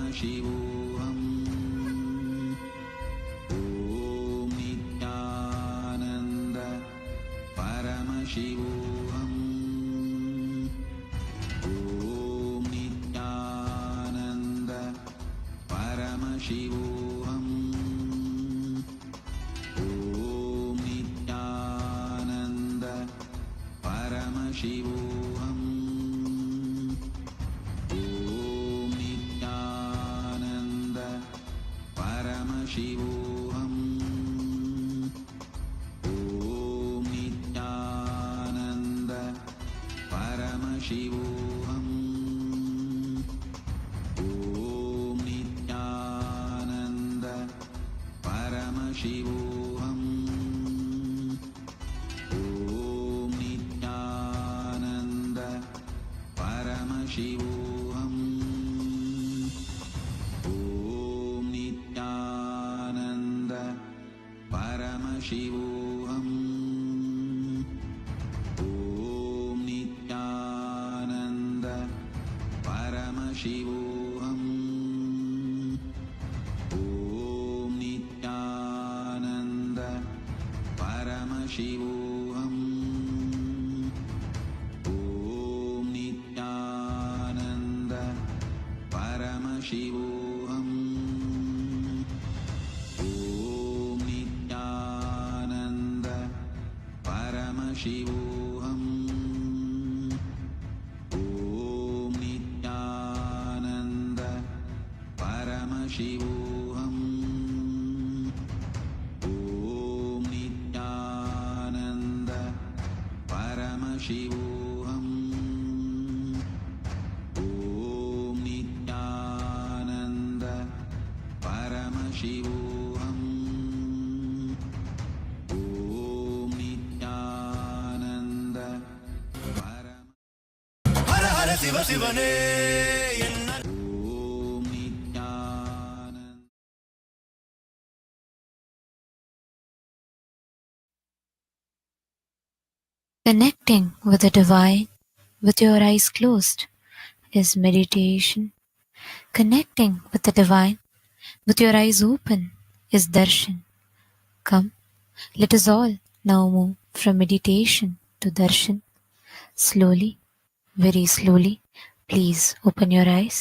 Paramashivoham. Om Nityananda Paramashivoham. Om Nityananda Paramashivoham. Om Nityananda Paramashivoham. Om Nityananda Paramashivoham. Om Nityananda Paramashivoham. Om Nityananda Paramashivoham. Om Nityananda Paramashivoham. Om Nityananda Paramashivoham. Om Nityananda Paramashivoham. Om Nityananda Paramashivoham. Om Nityananda Paramashivoham. Om Nityananda Paramashivoham. Om Nityananda Paramashivoham. Om Nityananda Paramashivoham. Om Nityananda Paramashivoham. Om Nityananda Hara Hara சிவ சிவனே என்ன Om Nityananda. Connecting with the divine with your eyes closed is meditation. Connecting with the divine with your eyes open is darshan. Come, let us all now move from meditation to darshan. Slowly, very slowly, please open your eyes.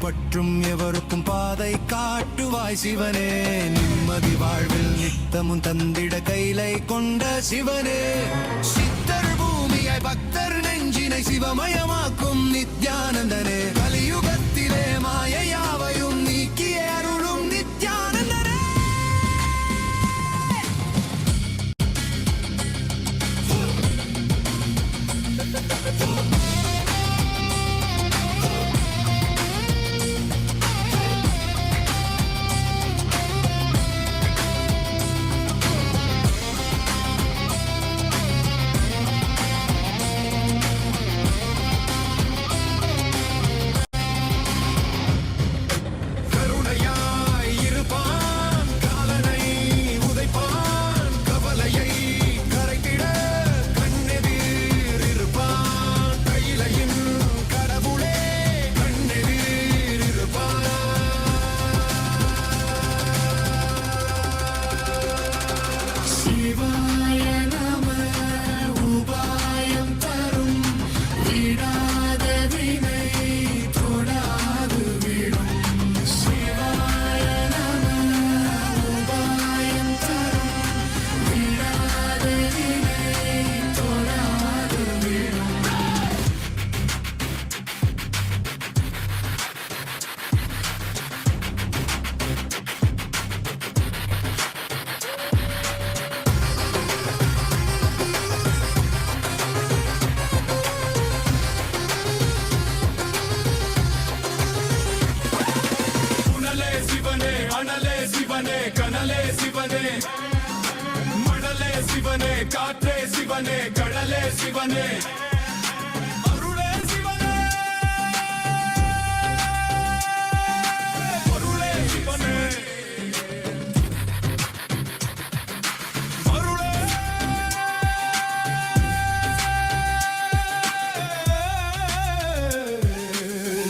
பற்றும் எவருக்கும் பாதை காட்டுவாய் சிவனே, நிம்மதி வாழ்வில் நித்தமும் தந்திட கைலை கொண்ட சிவனே, சித்தர் பூமியாய் பக்தர் நெஞ்சினை சிவமயமாக்கும் நித்யானந்தனே, கலியுகத்திலே மாயையாவையும் நீக்கிய அருளும் நித்யானந்தனே. அனலே சிவனே, மணலே சிவனே, காற்றே சிவனே, கடலே சிவனே, அருளே சிவனே, பொருளே சிவனே, அருளே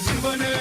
சிவனே.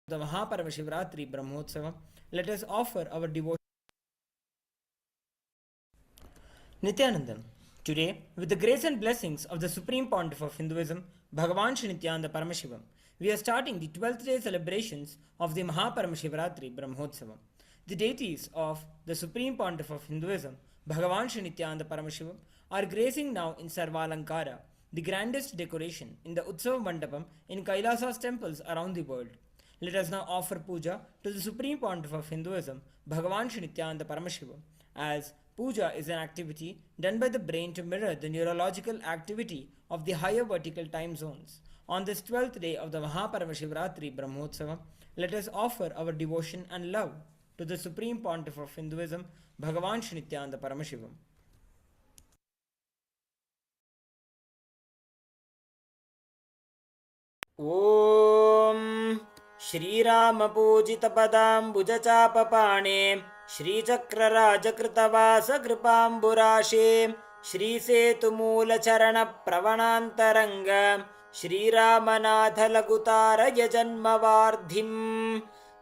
The Maha Paramashivaratri Brahmotsavam, let us offer our devotion. Nithyanandam. Today, with the grace and blessings of the Supreme Pontiff of Hinduism, Bhagavan Sri NithyanandaParamashivam, we are starting the 12th day celebrations of the Maha Paramashivaratri Brahmotsavam. The deities of the Supreme Pontiff of Hinduism, Bhagavan Sri NithyanandaParamashivam, are gracing now in Sarvalankara, the grandest decoration in the Utsava Mandapam in Kailasa's temples around the world. Let us now offer puja to the Supreme Pontiff of Hinduism, Bhagavan Sri NithyanandaParamashivam, as puja is an activity done by the brain to mirror the neurological activity of the higher vertical time zones. On this 12th day of the Maha Paramashivaratri Brahmotsavam, let us offer our devotion and love to the Supreme Pontiff of Hinduism, Bhagavan Sri NithyanandaParamashivam. Om श्रीरामपूजितपदाम्बुजचापपाणे श्रीचक्रराजकृतवासकृपाम्बुराशे श्रीसेतुमूलचरणप्रवणान्तरङ्ग श्रीरामनाथलघुतारयजन्मवार्धिं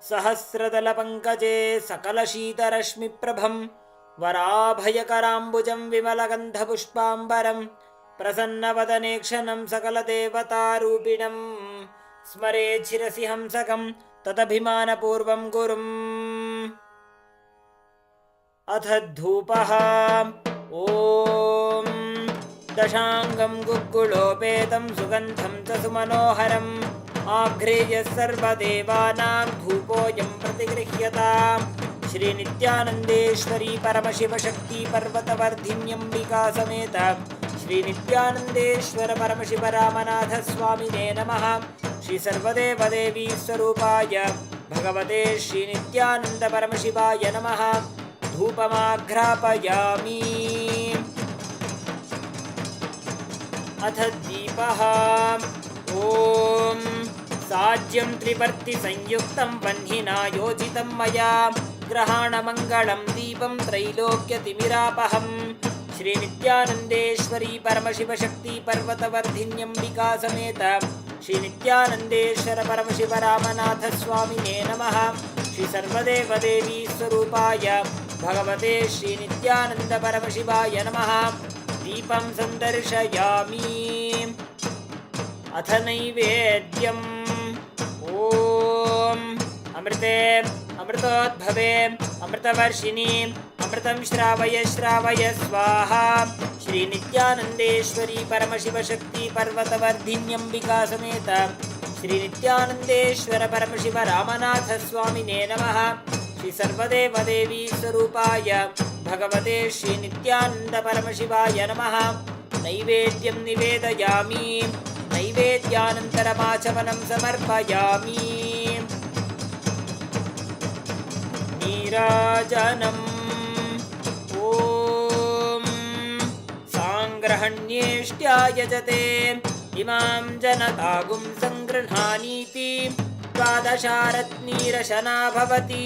सहस्रदलपङ्कजे सकलशीतरश्मिप्रभं वराभयकराम्बुजं विमलगन्धपुष्पाम्बरं प्रसन्नवदने क्षणं सकलदेवतारूपिणं स्मरेत् शिरसि हंसकं तदभिमानपूर्वं गुरुम् अथ धूपः ॐ दशाङ्गं गुग्गुलोपेतं सुगन्धं च सुमनोहरम् आघ्रेय सर्वदेवानां धूपोऽयं प्रतिगृह्यताम् श्रीनित्यानन्देश्वरी परमशिवशक्ति पर्वतवर्धिन्यम्बिका समेत श्रीनित्यानन्देश्वर परमशिवरामनाथ स्वामिने नमः। श्री सर्वदेवदेवी स्वरूपाय भगवते श्रीनित्यानन्दपरमशिवाय नमः। धूपमाघ्रापयामि। अथ दीपः ॐ साज्यं त्रिवर्तिसंयुक्तं वह्निना योजितं मया ग्रहाणमङ्गलं दीपं त्रैलोक्यतिमिरापहम् श्रीनित्यानन्देश्वरी परमशिवशक्ति पर्वतवर्धिन्यम्बिका समेत श्रीनित्यानन्देश्वर परमशिवरामनाथ स्वामिने नमः। श्री सर्वदेवदेवी स्वरूपाय भगवते श्रीनित्यानन्दपरमशिवाय नमः। दीपं सन्दर्शयामि। अथ नैवेद्यम् ॐ अमृते अमृतोद्भवे अमृतवर्षिणि अमृतं श्रावय श्रावय स्वाहा। श्रीनित्यानन्देश्वरी परमशिवशक्ति पर्वतवर्धिन्यम्बिका समेत श्रीनित्यानन्देश्वर परमशिवरामनाथ स्वामिने नमः। श्री सर्वदेवदेवी स्वरूपाय भगवते श्रीनित्यानन्दपरमशिवाय नमः। नैवेद्यं निवेदयामि नैवेद्यानन्तरमाचमनं समर्पयामि नीराजनम् ॐ साङ्ग्रहण्येष्ट्यायजते इमां जनतागुं सङ्गृह्णानीति द्वादशारत्नीरशना भवति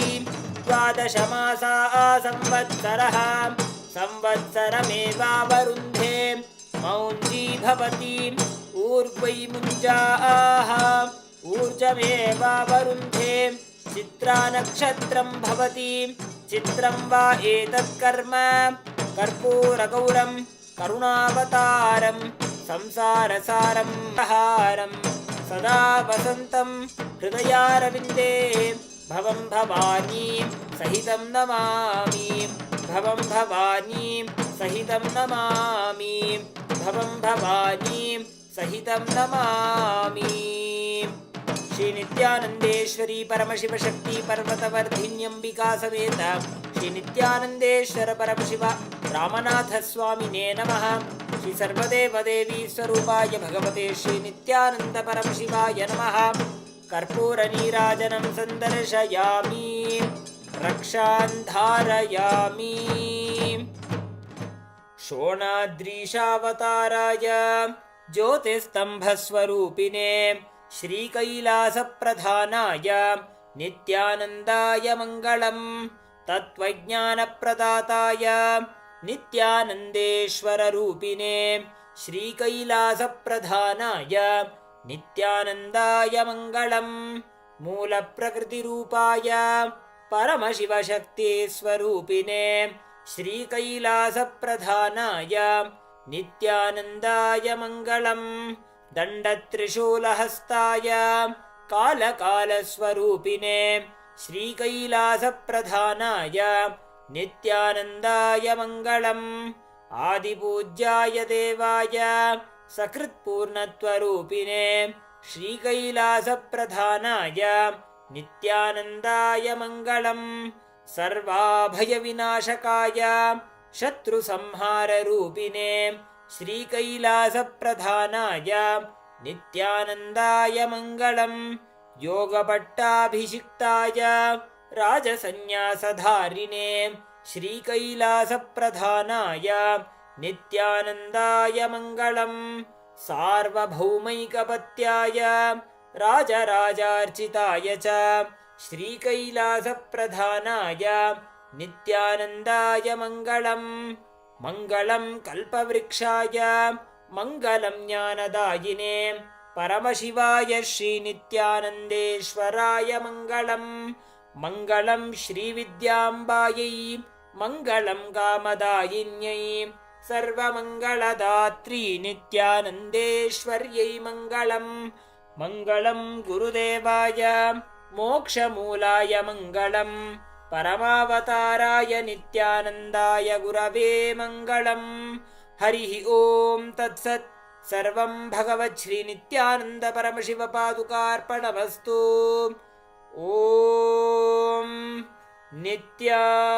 द्वादशमासा संवत्सरः संवत्सरमेवावरुन्धे मौञ्जी भवति ऊर्ध्वै मुञ्जाः ऊर्जमेवावरुन्धे चित्रानक्षत्रं भवति चित्रं वा एतत्कर्म कर्पूरगौरं करुणावतारं संसारसारं हारं सदा वसन्तं हृदयारविन्दे भवं भवानी सहितं नमामि भवं भवानी सहितं नमामि भवं भवानी सहितं नमामि श्री नित्यानंदेश्वरी परमशिव शक्ति पर्वतवर्धिन्यंबिका समेत श्री नित्यानंदेश्वर परमशिव रामनाथ स्वामिने नमः। श्री सर्वदेव देवी स्वरूपाय भगवते श्री नित्यानंद परमशिवाय नमः। कर्पूर नीराजनं संदर्शयामि रक्षान् धारयामि शोणाद्रीशावताराय ज्योतिस्तंभस्वरूपिणे श्रीकैलासप्रधानाय नित्यानन्दाय मङ्गलम् तत्त्वज्ञानप्रदाताय नित्यानन्देश्वररूपिणे श्रीकैलासप्रधानाय नित्यानन्दाय मङ्गलम् मूलप्रकृतिरूपाय परमशिवशक्तिस्वरूपिणे श्रीकैलासप्रधानाय नित्यानन्दाय मङ्गलम् दण्डत्रिशूलहस्ताय कालकालस्वरूपिणे श्रीकैलासप्रधानाय नित्यानन्दाय मङ्गलम् आदिपूज्याय देवाय सकृत्पूर्णत्वरूपिणे श्रीकैलासप्रधानाय नित्यानन्दाय मङ्गलम् सर्वाभयविनाशकाय शत्रुसंहाररूपिणे श्रीकैलासप्रधानाय नित्यानन्दाय मङ्गलम् योगपट्टाभिषिक्ताय राजसन्न्यासधारिणे श्रीकैलासप्रधानाय नित्यानन्दाय मङ्गलम् सार्वभौमैकपत्याय राजराजार्चिताय च श्रीकैलासप्रधानाय नित्यानन्दाय मङ्गलम् मङ्गलं कल्पवृक्षाय मङ्गलं ज्ञानदायिने परमशिवाय श्रीनित्यानन्देश्वराय मङ्गलम् मङ्गलं श्रीविद्याम्बायै मङ्गलं कामदायिन्यै सर्वमङ्गलदात्री नित्यानन्देश्वर्यै मङ्गलम् मङ्गलं गुरुदेवाय मोक्षमूलाय मङ्गलम् परमावताराय नित्यानन्दाय गुरवे मङ्गलम् हरिः ॐ तत्सत् सर्वं भगवच्छ्रीनित्यानन्दपरमशिवपादुकार्पणमस्तु ॐ नित्यानन्दम्।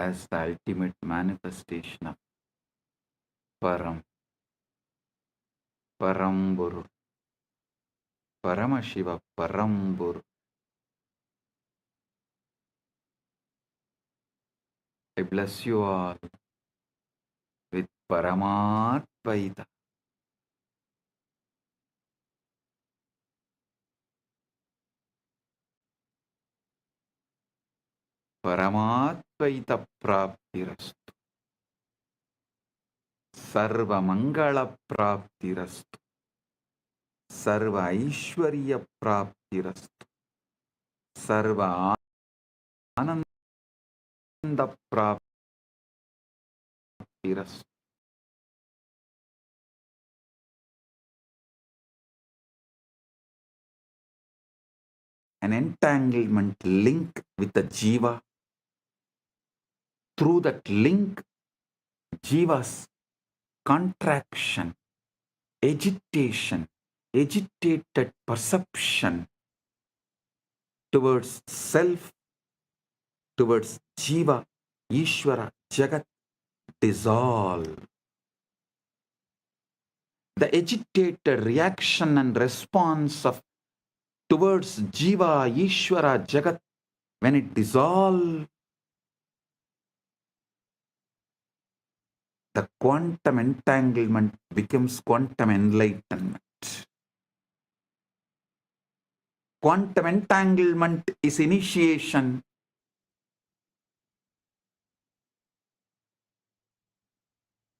as the ultimate manifestation of Paramporul, Paramashiva, Paramporul. I bless you all with Paramatvaita. Paramatvaita praptirastu. Sarva mangala praptirastu. Sarva aishwarya praptirastu. Sarva ananda praptirastu. An entanglement link with the jiva. Through that link, jiva's contraction, agitation, agitated perception towards self, towards jiva, Ishvara, Jagat dissolve. The agitated reaction and response of towards jiva, Ishvara, Jagat, when it dissolves, the quantum entanglement becomes quantum enlightenment. Quantum entanglement is initiation.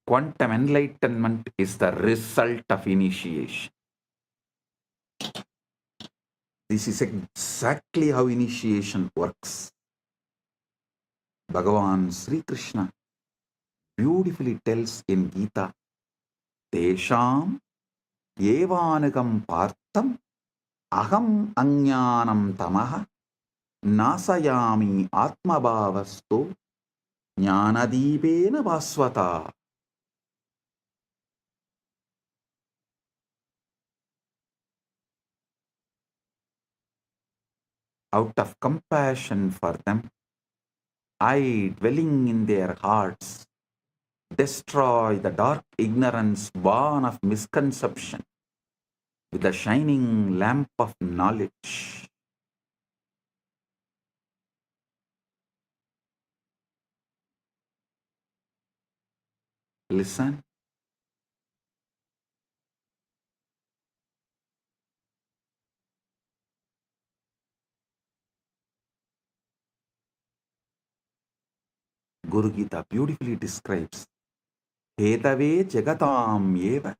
Quantum enlightenment is the result of initiation. This is exactly how initiation works. Bhagavan Sri Krishna beautifully tells in Gita, Tesham evanagam partam aham ajnanam tamaha nasayami atmabhavasto jnanadipena vasvata. Out of compassion for them, I, dwelling in their hearts, destroy the dark ignorance born of misconception with the shining lamp of knowledge. Listen. Guru Gita beautifully describes Hetave Jagatam Eva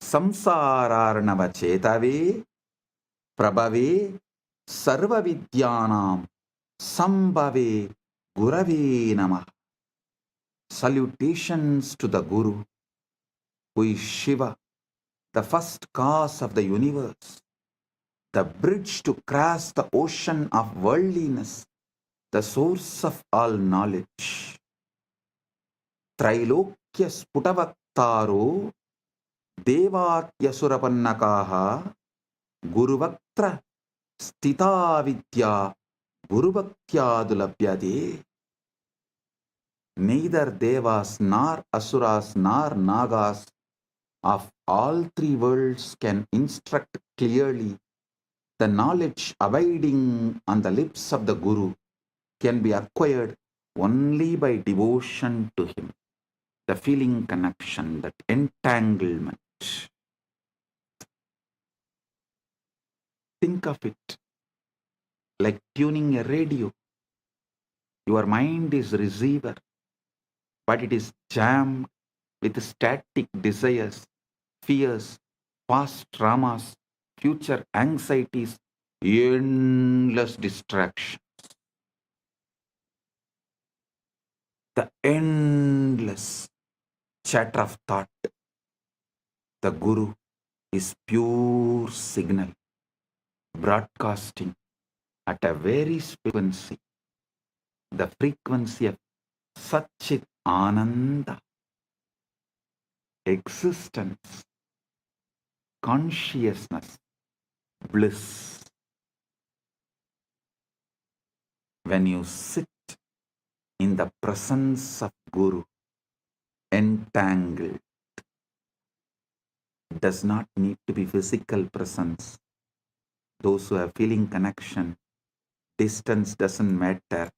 Samsararnava Chetave Prabhave Sarva Vidyanam Sambhave Gurave Namah. Salutations to the Guru, who is Shiva, the first cause of the universe, the bridge to cross the ocean of worldliness, the source of all knowledge. Trailokya Sputavaktaro Devatyasurapanakaha Guruvaktra Stita Vidya Gurubhaktyadulabhyade. Neither Devas nor Asuras nor Nagas of all three worlds can instruct clearly. The knowledge abiding on the lips of the Guru can be acquired only by devotion to him. The feeling connection, that entanglement. Think of it like tuning a radio. Your mind is receiver, but it is jammed with static desires, fears, past traumas, future anxieties, endless distractions. The endless chatter of thought. The Guru is pure signal, broadcasting at a very frequency, the frequency of Satchit Ananda, existence, consciousness, bliss. When you sit in the presence of Guru, entangled. It does not need to be physical presence. Those who have feeling connection, distance doesn't matter.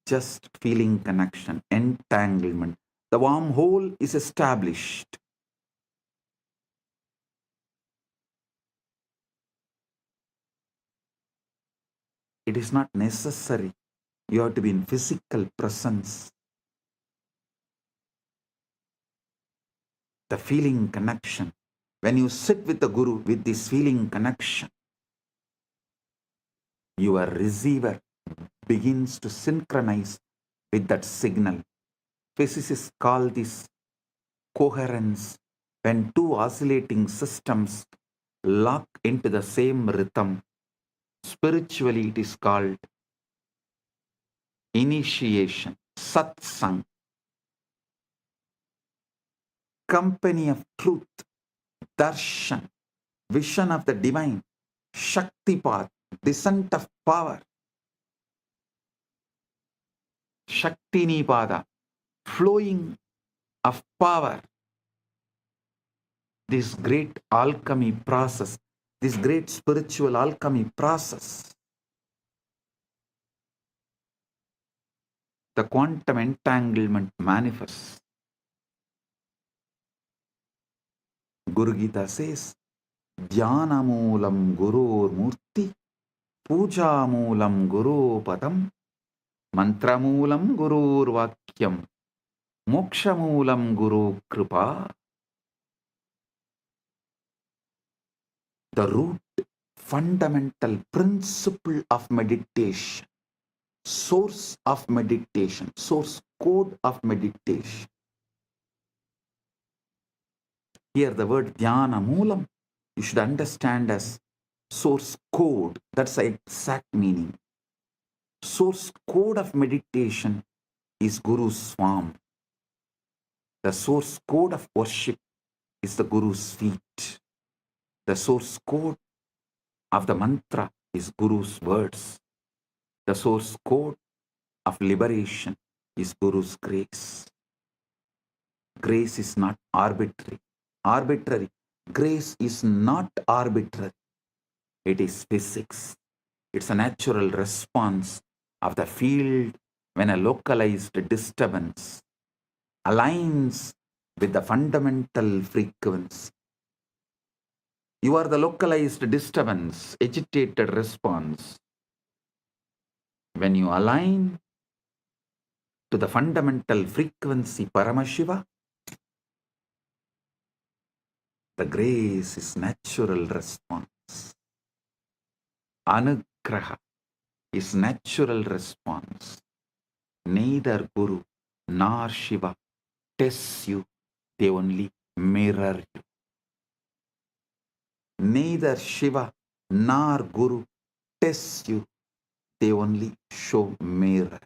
Just feeling connection, entanglement. The wormhole is established. It is not necessary. You have to be in physical presence. The feeling connection. When you sit with the Guru with this feeling connection, your receiver begins to synchronize with that signal. Physicists call this coherence. When two oscillating systems lock into the same rhythm, spiritually it is called initiation, satsang, company of truth, darshan, vision of the divine, shaktipat, descent of power, shaktinipada, flowing of power. This great alchemy process, this great spiritual alchemy process, the quantum entanglement manifests. Guru Gita says, Dhyanamulam Gurur Murthy, Pujamulam Guru Padam, Mantramulam Gurur Vakyam, Mokshamulam Guru Kripa. The root, fundamental principle of meditation, source of meditation, source code of meditation. Here the word dhyana moolam, you should understand as source code. That's the exact meaning. Source code of meditation is Guru's form. The source code of worship is the Guru's feet. The source code of the mantra is Guru's words. The source code of liberation is Guru's grace. Grace is not arbitrary. Grace is not arbitrary. It is physics. It's a natural response of the field when a localized disturbance aligns with the fundamental frequency. You are the localized disturbance, agitated response. When you align to the fundamental frequency Paramashiva, the grace is natural response. Anugraha is natural response. Neither Guru nor Shiva tests you, they only mirror you. Neither Shiva nor Guru tests you, they only show mirror.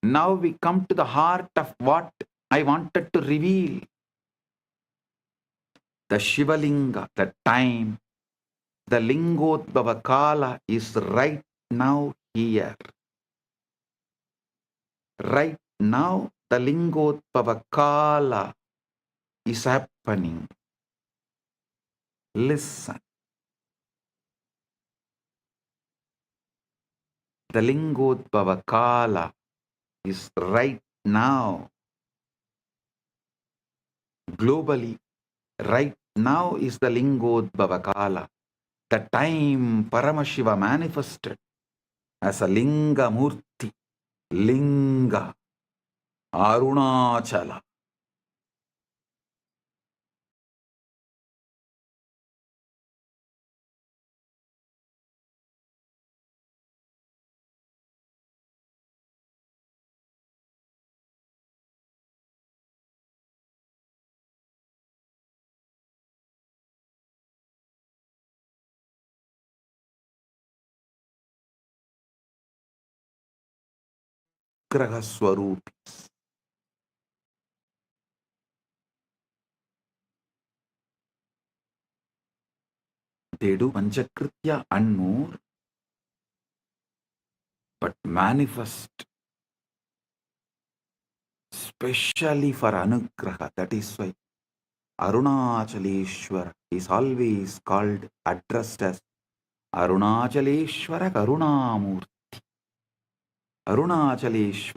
Now we come to the heart of what I wanted to reveal. The Shivalinga, the time, the Lingodbhava Kala is right now here. Right now, the Lingodbhava Kala is happening. Listen. The Lingodbhava Kala is right now. Globally, right now is the Lingodbhava Kala. The time Paramashiva manifested as a Linga Murthy, Linga, Arunachala. Graha Swarupi. They do Panchakritya and more, but manifest specially for Anugraha. That is why Arunachaleshwara is always called, addressed as Arunachaleshwara Karunamurti. Arunachaleshwara.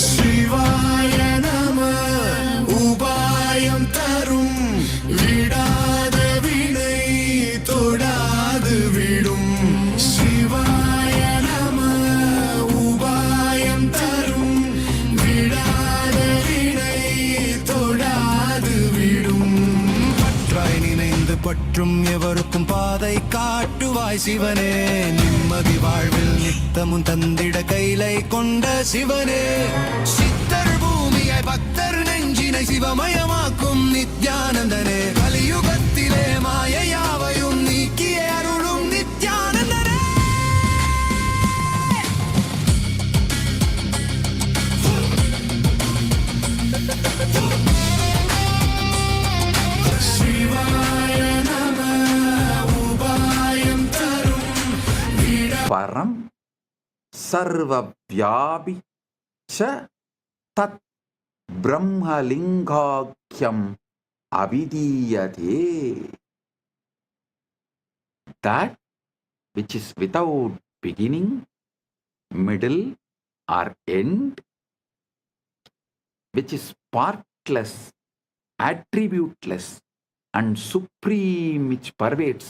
சிவாய நம உபாயம் தரும் விடாத வினை தொடாது விடும் சிவாய நம உபாயம் தரும் விடாத வினை தொடாது விடும் பற்றாய் நினைந்து பற்றும் எவருக்கும் பாதை காட்டுவாய் சிவனே நிம்மதி வாழ்வில் நித்தமும் தந்திட கைலை கொண்ட சிவனே சித்தர் பூமியாய் பக்தர் நெஞ்சினை சிவமயமாக்கும் நித்யானந்தனே கலியுகத்திலே மாயையாவையும் நீக்கிய அருளும் நித்யானந்தனே சிவாய நம உபாயம் தரும் Param Sarvavyapi Cha Tat Brahmalingakyam Avidiyate. That which is without beginning, middle, or end, which is partless, attributeless, and supreme, which pervades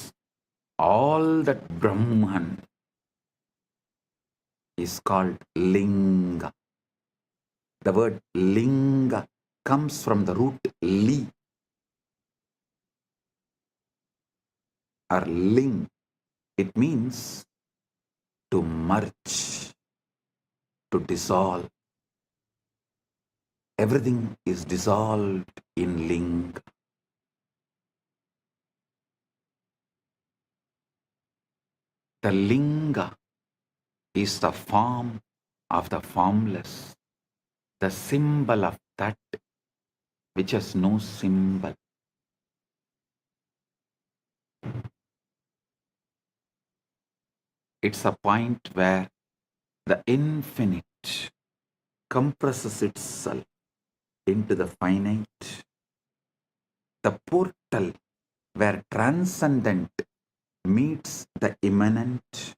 all that Brahman, is called Linga. The word Linga comes from the root li or ling. It means to merge, to dissolve. Everything is dissolved in Linga. The Linga is the form of the formless, the symbol of that which has no symbol. It's a point where the infinite compresses itself into the finite, the portal where transcendent meets the immanent,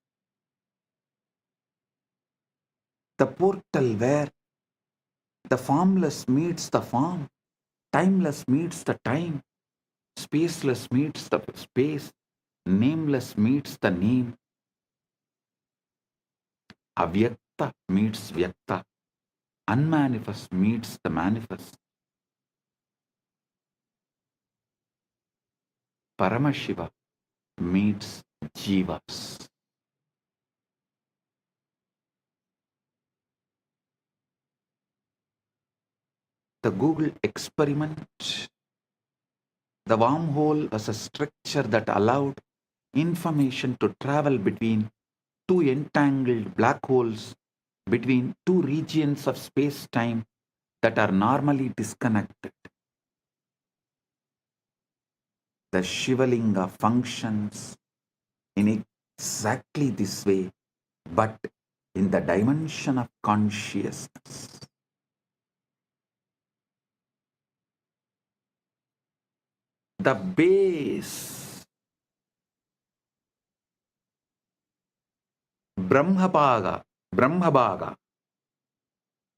the portal where the formless meets the form, timeless meets the time, spaceless meets the space, nameless meets the name, avyakta meets vyakta, unmanifest meets the manifest. Paramashiva meets jivas. the Google experiment, the wormhole was a structure that allowed information to travel between two entangled black holes between two regions of space-time that are normally disconnected. The Shivalinga functions in exactly this way, but in the dimension of consciousness. The base, Brahmabhaga,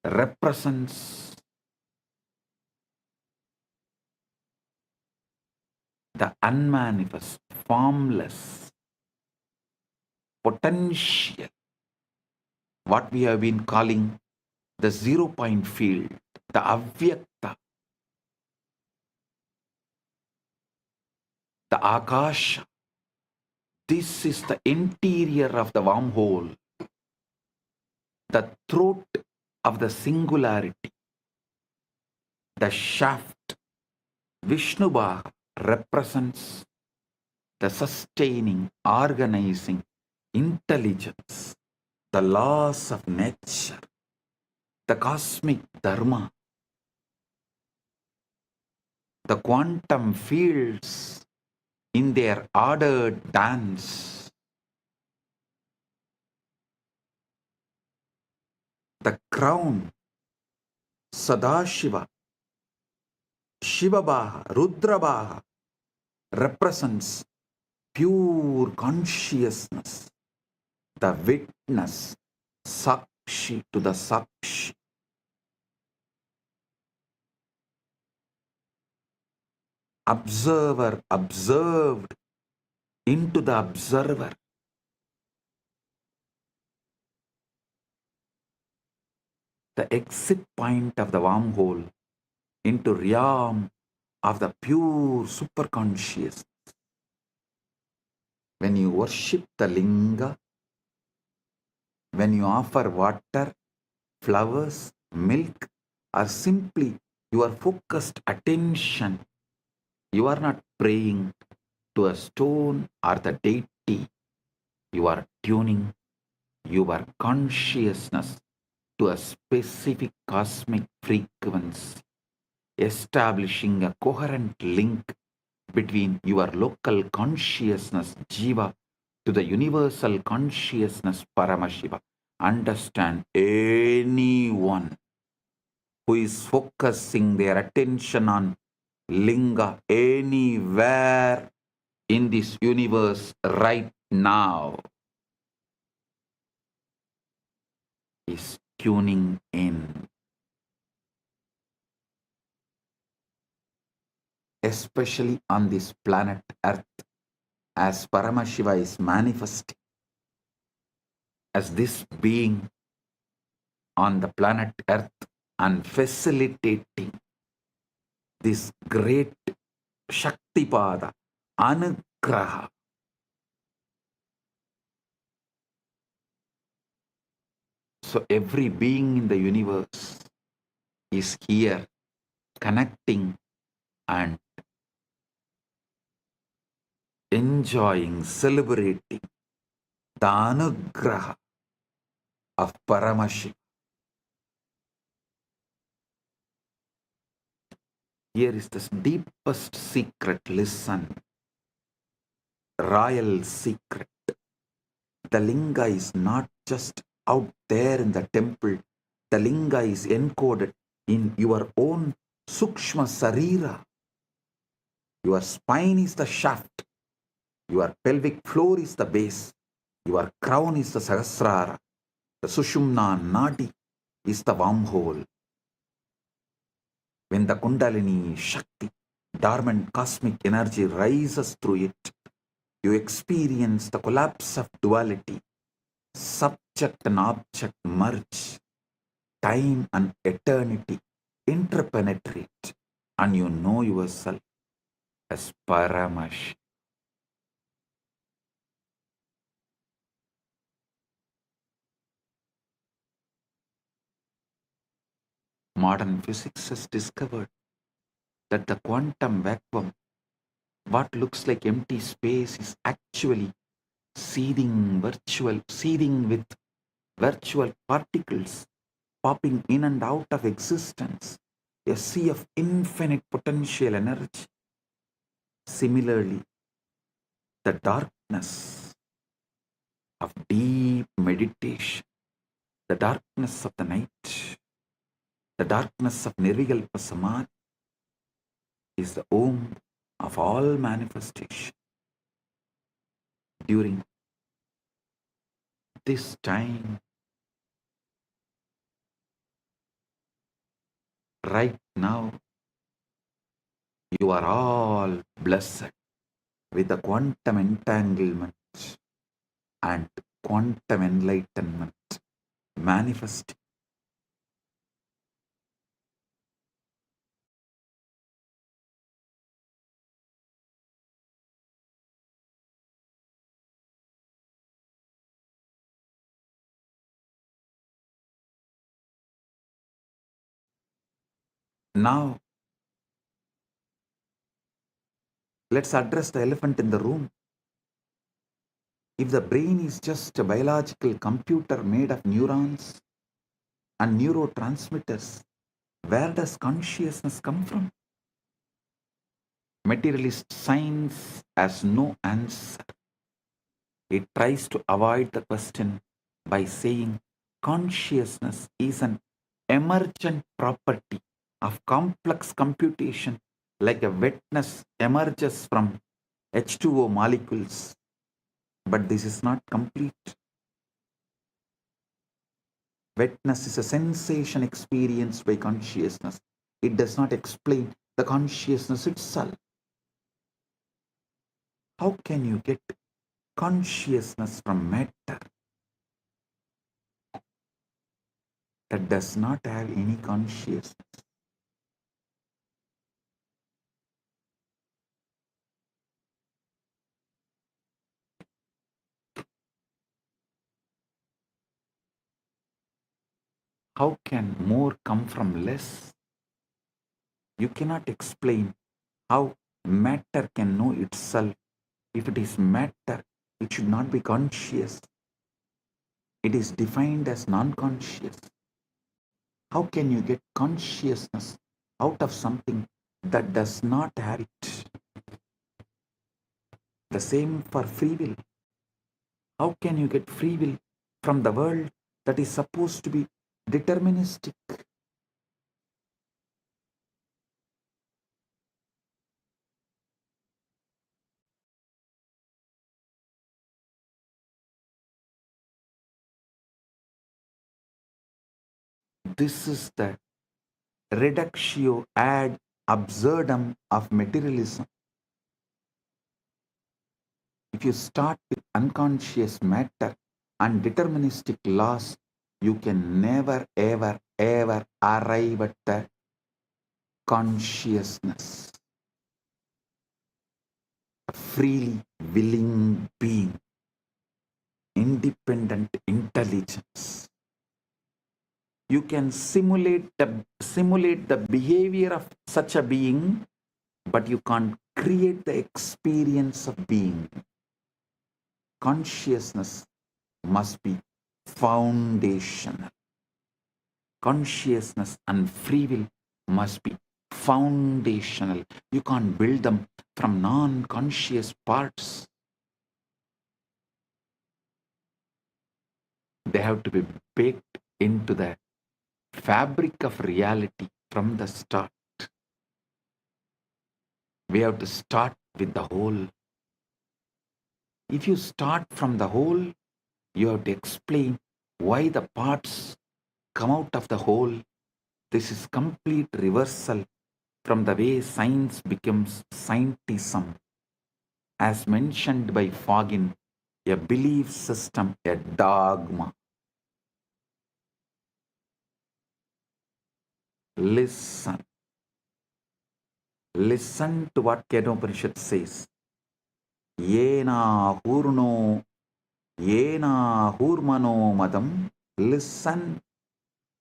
represents the unmanifest, formless, potential, what we have been calling the 0 point field, the avyakta, the akasha. This is the interior of the wormhole, the throat of the singularity, the shaft. Vishnubhaga represents the sustaining, organizing intelligence, the laws of nature, the cosmic dharma, the quantum fields in their ordered dance, the crown, Sadashiva, Shivabhaga, Rudrabhaga represents pure consciousness, the witness, Sakshi to the Sakshi. Observer observed into the observer. The exit point of the wormhole into realm of the pure superconscious. When you worship the linga, when you offer water, flowers, milk, or simply your focused attention, you are not praying to a stone or the deity. You are tuning your consciousness to a specific cosmic frequency, establishing a coherent link between your local consciousness, Jiva, to the universal consciousness, Paramashiva. Understand, anyone who is focusing their attention on linga anywhere in this universe right now is tuning in. Especially on this planet Earth, as Paramashiva is manifesting as this being on the planet Earth and facilitating this great Shaktipada, Anugraha. So every being in the universe is here connecting and enjoying, celebrating the Anugraha of Paramashiva. Here is the deepest secret. Listen, royal secret. The linga is not just out there in the temple. The linga is encoded in your own sukshma sarira. Your spine is the shaft. Your pelvic floor is the base. Your crown is the sahasrara. The sushumna nadi is the wormhole. When the kundalini shakti, dormant cosmic energy rises through it, you experience the collapse of duality. Subject and object merge. Time and eternity interpenetrate, and you know yourself as Paramash. Modern physics has discovered that the quantum vacuum, what looks like empty space, is actually seething with virtual particles popping in and out of existence, a sea of infinite potential energy. Similarly, the darkness of deep meditation, the darkness of the night, the darkness of Nirvikalpa Samadhi is the womb of all manifestation. During this time, right now, you are all blessed with the quantum entanglement and quantum enlightenment manifesting. Now, let's address the elephant in the room. If the brain is just a biological computer made of neurons and neurotransmitters, where does consciousness come from? Materialist science has no answer. It tries to avoid the question by saying consciousness is an emergent property of complex computation, like a wetness emerges from H2O molecules. But this is not complete. Wetness is a sensation experienced by consciousness. It does not explain the consciousness itself. How can you get consciousness from matter that does not have any consciousness? How can more come from less? You cannot explain how matter can know itself. If it is matter, it should not be conscious. It is defined as non-conscious. How can you get consciousness out of something that does not have it? The same for free will. How can you get free will from the world that is supposed to be deterministic? This is the reductio ad absurdum of materialism. If you start with unconscious matter and deterministic laws, you can never, ever, ever arrive at the consciousness, a freely willing being, independent intelligence. You can simulate the behavior of such a being, but you can't create the experience of being. Consciousness must be foundational. Consciousness and free will must be foundational. You can't build them from non-conscious parts. They have to be baked into the fabric of reality from the start. We have to start with the whole. If you start from the whole, you have to explain why the parts come out of the whole. This is complete reversal from the way science becomes scientism. As mentioned by Fagin, a belief system, a dogma. Listen. Listen to what Kedopanishad says. Yena hurno, yena hurmano madam. Listen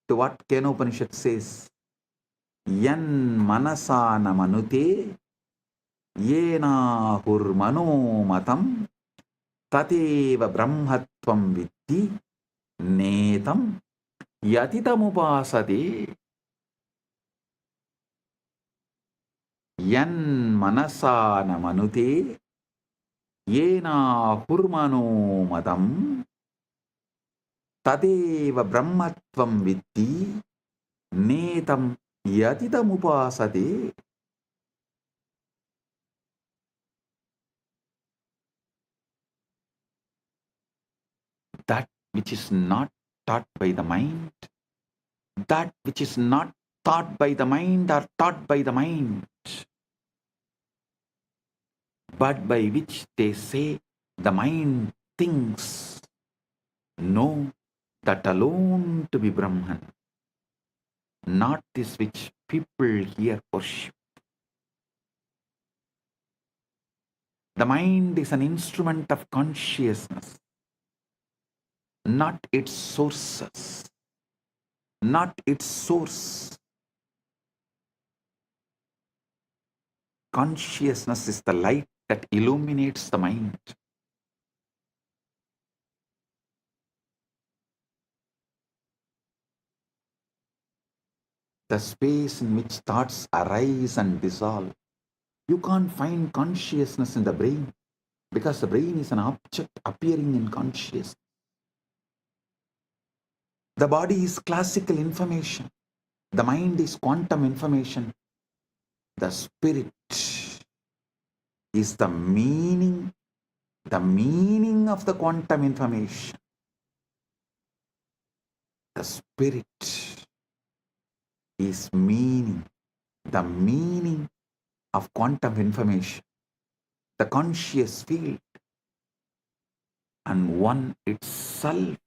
to what Kenopanishad says. yan manasana manute yena hurmano matam tateva brahmatvam vitti netam yatitamupasade. Yan manasana manute yena hurmano matam tadeva brahmatvam vitti netam yatitamupasade. That which is not taught by the mind, that which is not taught by the mind or taught by the mind, but by which they say the mind thinks, know that alone to be Brahman, not this which people here worship. The mind is an instrument of consciousness, not its sources, not its source. Consciousness is the light that illuminates the mind. The space in which thoughts arise and dissolve. You can't find consciousness in the brain because the brain is an object appearing in consciousness. The body is classical information. The mind is quantum information. The spirit is the meaning of the quantum information. The spirit is meaning, the meaning of quantum information, the conscious field, and one itself,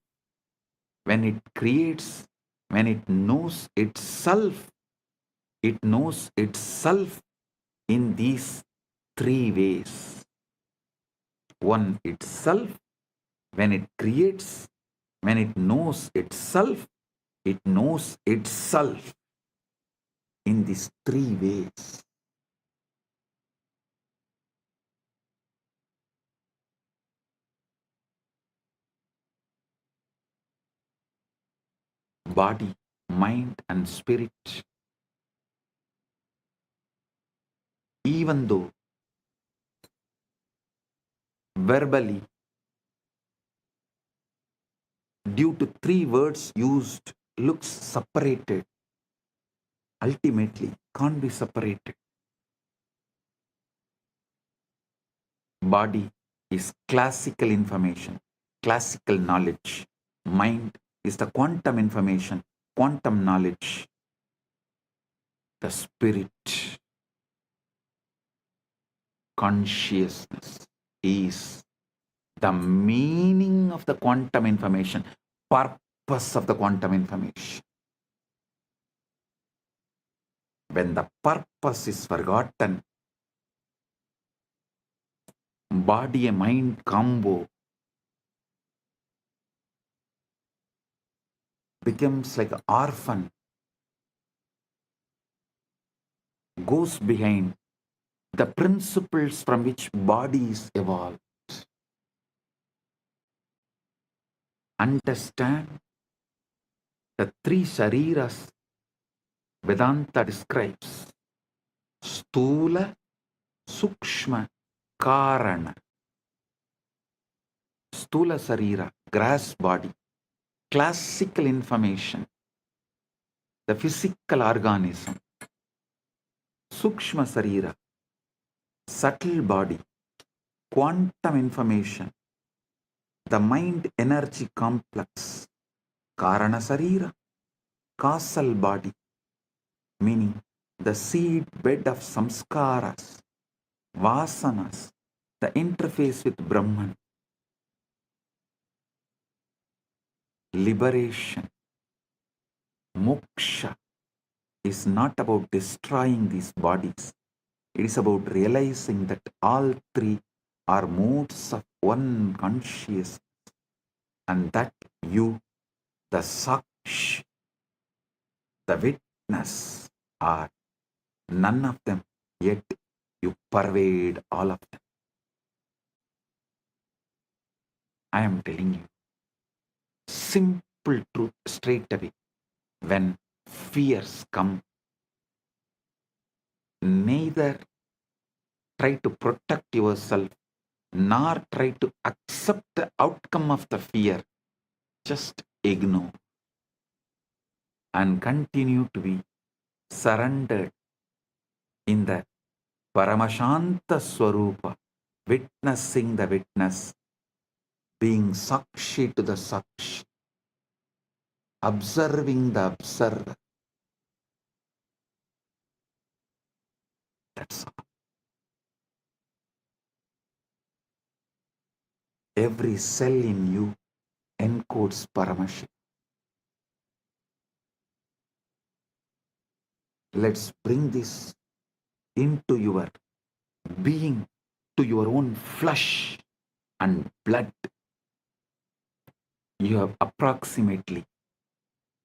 when it creates, when it knows itself in these three ways. One itself, when it creates, when it knows itself in these three ways. Body, mind, and spirit, even though verbally, due to three words used, looks separated, ultimately can't be separated. Body is classical information, classical knowledge. Mind is the quantum information, quantum knowledge. The spirit, consciousness, is the meaning of the quantum information, purpose of the quantum information. When the purpose is forgotten, body and mind combo becomes like an orphan, goes behind the principles from which body is evolved. Understand the three shariras Vedanta describes: Stula, Sukshma, Karana. Stula Sarira, grass body, classical information, the physical organism. Sukshma Sarira, subtle body, quantum information, the mind energy complex. Karana Sarira, causal body, meaning the seed bed of samskaras, vasanas, the interface with Brahman. Liberation, moksha, is not about destroying these bodies. It is about realizing that all three are modes of one consciousness, and that you, the saksh, the witness, are none of them, yet you pervade all of them. I am telling you, simple truth straight away. When fears come, neither try to protect yourself nor try to accept the outcome of the fear. Just ignore and continue to be surrendered in the Paramashanta Swarupa, witnessing the witness, being Sakshi to the Sakshi, observing the observer. That's all. Every cell in you encodes Paramashiva. Let's bring this into your being, to your own flesh and blood. You have approximately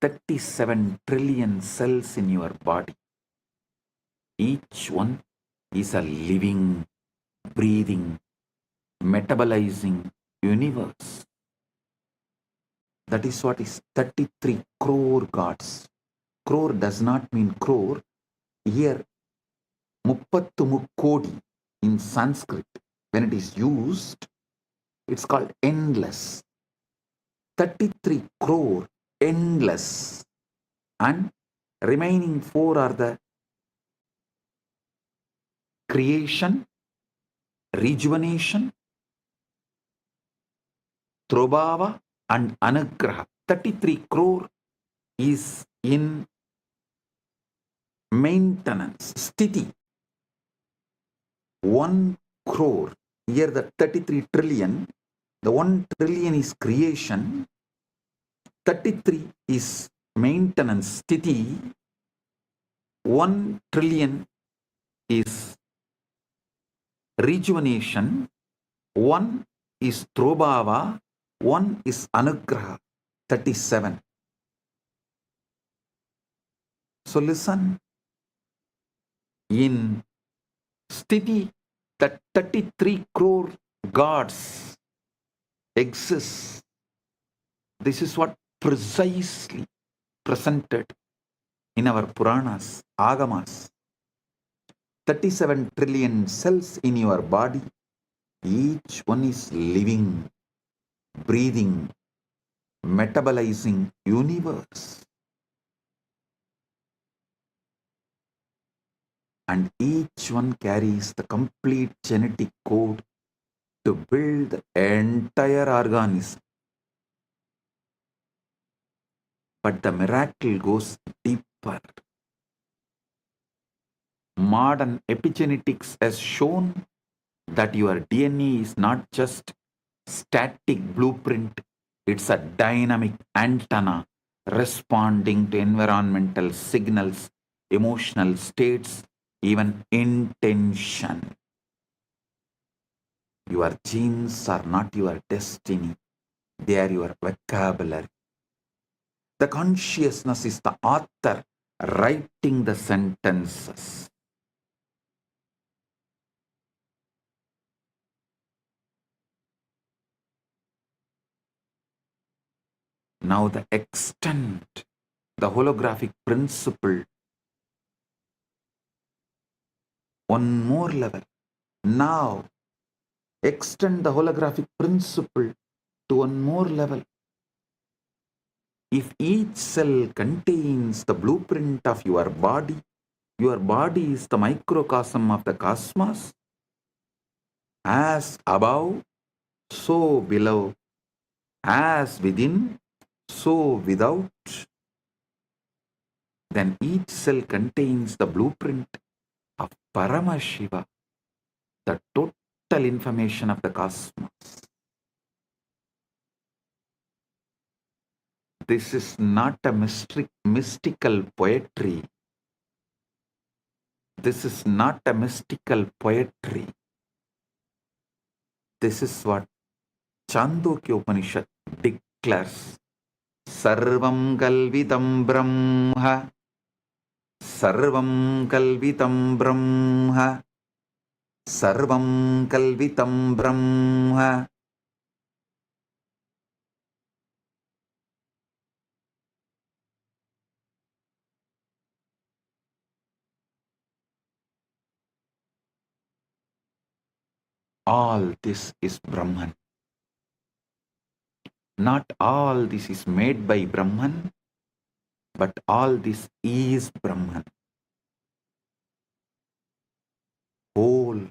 37 trillion cells in your body. Each one is a living, breathing, metabolizing universe. That is what is 33 crore gods. Crore does not mean crore. Here, muppattu mukkodi in Sanskrit, when it is used, it's called endless. 33 crore, endless. And remaining 4 are the creation, rejuvenation, Trobhava and Anugraha. 33 crore is in maintenance, sthiti. 1 crore, here the 33 trillion, the 1 trillion is creation, 33 is maintenance, sthiti, 1 trillion is rejuvenation, 1 is Trobhava, 1 is Anugraha, 37. So listen, in sthiti, that 33 crore gods exist. This is what precisely presented in our Puranas, Agamas. 37 trillion cells in your body, each one is living, breathing, metabolizing universe. And each one carries the complete genetic code to build the entire organism. But the miracle goes deeper. Modern epigenetics has shown that your DNA is not just static blueprint, it's a dynamic antenna responding to environmental signals, emotional states, even intention. Your genes are not your destiny, they are your vocabulary. The consciousness is the author writing the sentences. Now the extent, the holographic principle, one more level. Now extend the holographic principle to one more level. If each cell contains the blueprint of your body is the microcosm of the cosmos. As above, so below. As within, so without. Then each cell contains the blueprint of Paramashiva, the total information of the cosmos. This is not a mystical poetry. This is not a mystical poetry. This is what Chandogya Upanishad declares. Sarvam Galvidam Brahma सर्वं कल्वितं ब्रह्म सर्वं कल्वितं ब्रह्म all this is Brahman. Not all this is made by Brahman, but all this is Brahman. Whole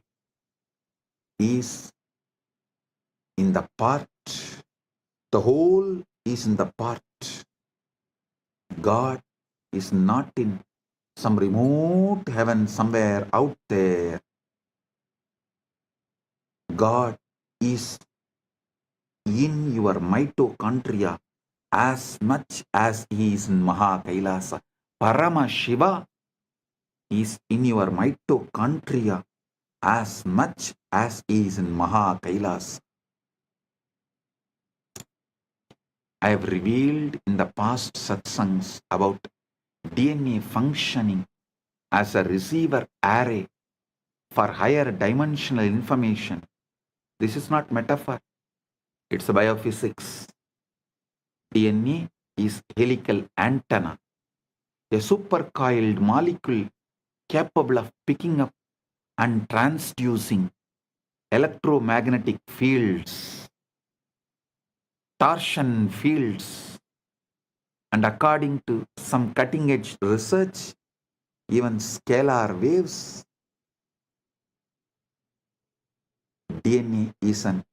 is in the part. The whole is in the part. God is not in some remote heaven somewhere out there. God is in your mitochondria as much as he is in Maha KAILASA. Paramashiva is in your mitochondria as much as he is in Maha KAILASA. I have revealed in the past satsangs about DNA functioning as a receiver array for higher dimensional information. This is not metaphor, it's biophysics. DNA is helical antenna, a supercoiled molecule capable of picking up and transducing electromagnetic fields, torsion fields, and according to some cutting-edge research, even scalar waves. DNA is an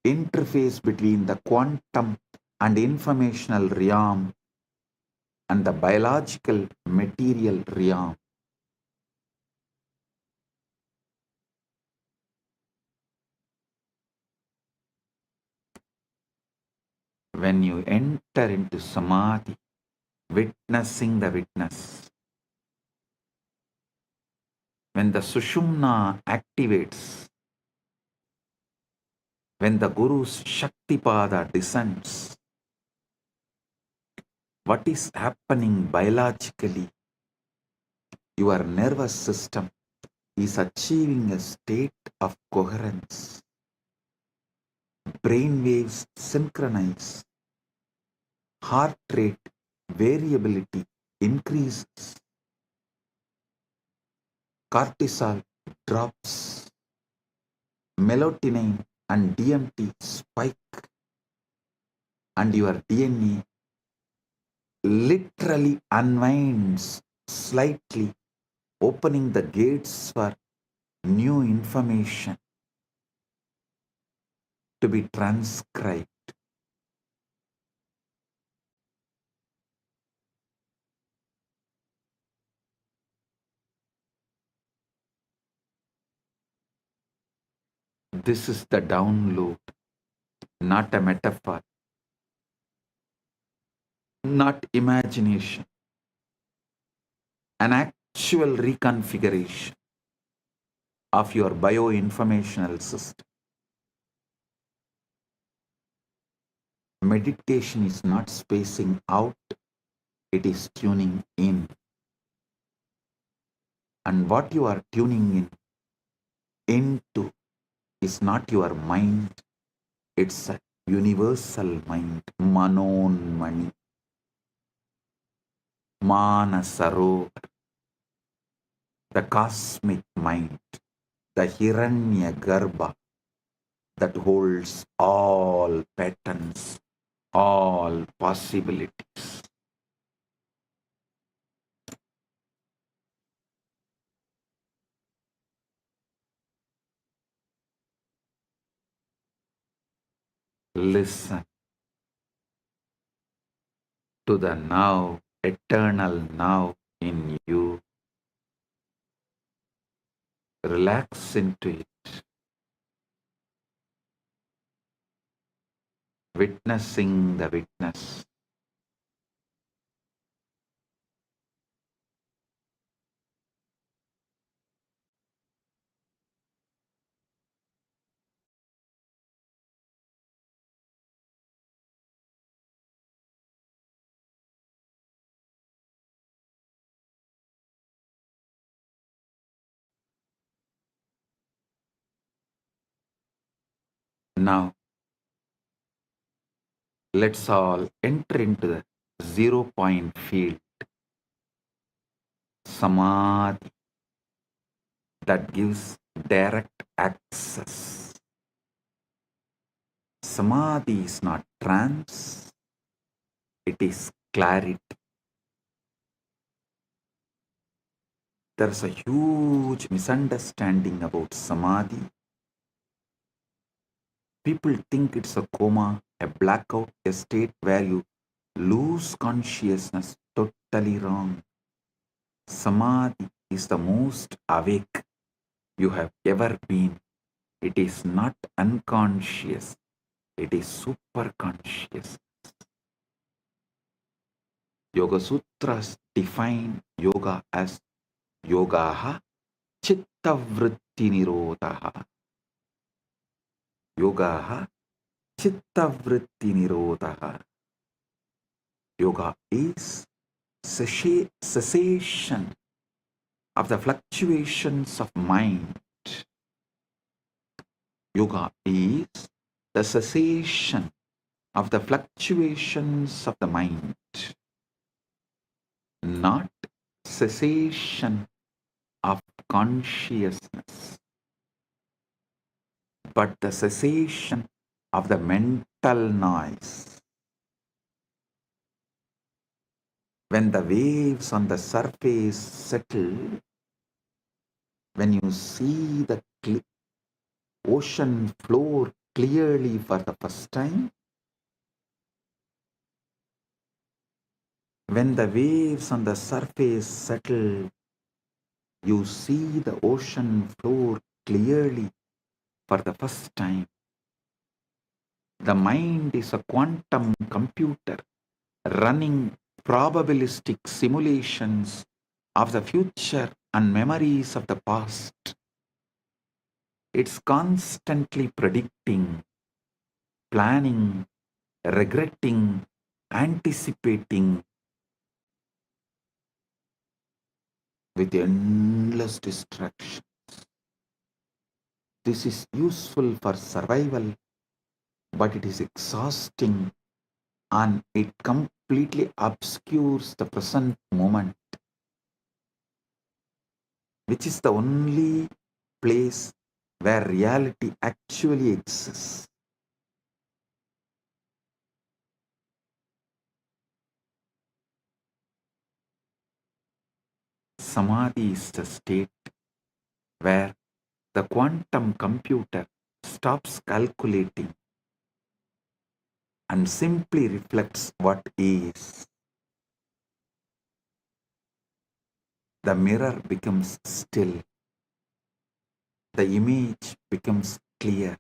interface between the quantum and informational realm and the biological material realm. When you enter into samadhi, witnessing the witness, when the sushumna activates, when the Guru's Shaktipada descends, what is happening biologically? Your nervous system is achieving a state of coherence. Brain waves synchronize. Heart rate variability increases. Cortisol drops. Melatonin and DMT spike. And your DNA literally unwinds slightly, opening the gates for new information to be transcribed. This is the download, not a metaphor, not imagination, an actual reconfiguration of your bioinformational system. Meditation is not spacing out, it is tuning in. And what you are tuning into is not your mind, it's a universal mind, Manon Mani, Manasarovar, the cosmic mind, the Hiranya Garbha that holds all patterns, all possibilities. Listen to the now, eternal now in you. Relax into it, witnessing the witness. Now, let's all enter into the 0 point field, samadhi, that gives direct access. Samadhi is not trance, it is clarity. There's a huge misunderstanding about samadhi. People think it's a coma, a blackout, a state where you lose consciousness. Totally wrong. Samadhi is the most awake you have ever been. It is not unconscious, it is super conscious. Yoga Sutras define yoga as yogaha chitta vritti nirodhaha. Yogaha chitta vritti nirodhaha. Yoga is cessation of the fluctuations of mind. Yoga is the cessation of the fluctuations of the mind, not cessation of consciousness, but the cessation of the mental noise. When the waves on the surface settle, when you see the ocean floor clearly for the first time, when the waves on the surface settle, you see the ocean floor clearly for the first time. The mind is a quantum computer running probabilistic simulations of the future and memories of the past. It's constantly predicting, planning, regretting, anticipating with endless distractions. This is useful for survival, but it is exhausting and it completely obscures the present moment, which is the only place where reality actually exists. Samadhi is the state where the quantum computer stops calculating and simply reflects what is. The mirror becomes still. The image becomes clear.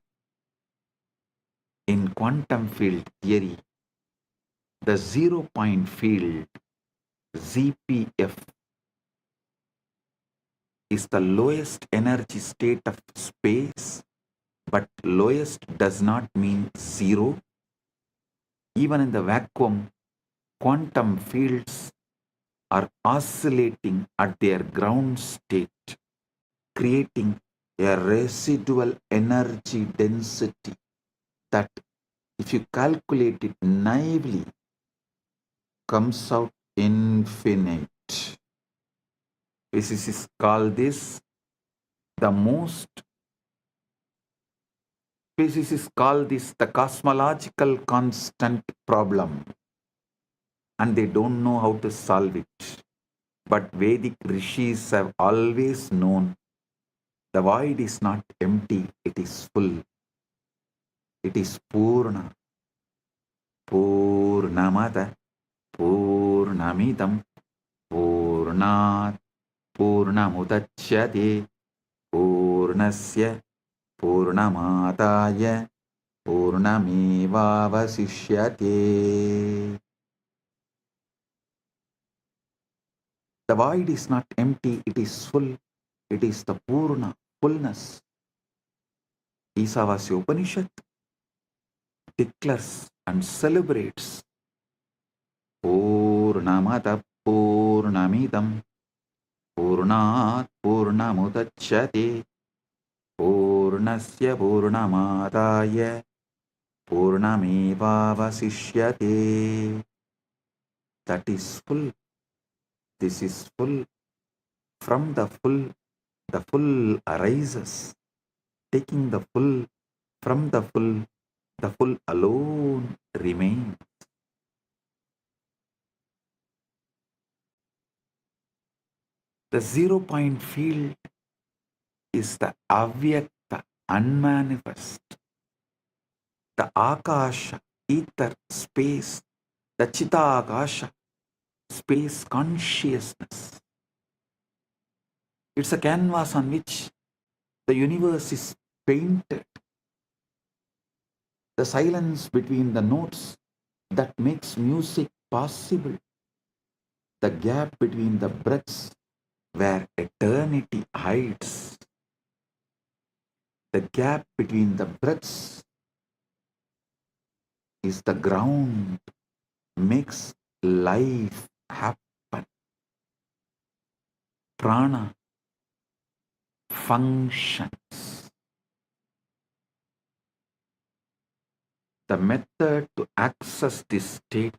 In quantum field theory, the 0 point field, ZPF, is the lowest energy state of space, but lowest does not mean zero. Even in the vacuum, quantum fields are oscillating at their ground state, creating a residual energy density that, if you calculate it naively, comes out infinite. Physicists call this the cosmological constant problem, and they don't know how to solve it. But Vedic rishis have always known the void is not empty, it is full. It is Purna. Purnamada Purnamidam Purnat Purnamudachyate Purnasya Purnamadaya Purnamevavasishyate. The void is not empty, it is full. It is the Purna, fullness. Isavasya Upanishad declares and celebrates Purnamada Purnamidam Purnat Purnamudachyate Purnasya Purnamadaya Purnamevavasishyate. That is full. This is full. From the full arises. Taking the full from the full alone remains. The 0 point field is the avyakta, unmanifest, the akasha, ether, space, the chitakasha, space consciousness. It's a canvas on which the universe is painted. The silence between the notes that makes music possible. The gap between the breaths where eternity hides. The gap between the breaths is the ground, makes life happen. Prana functions. The method to access this state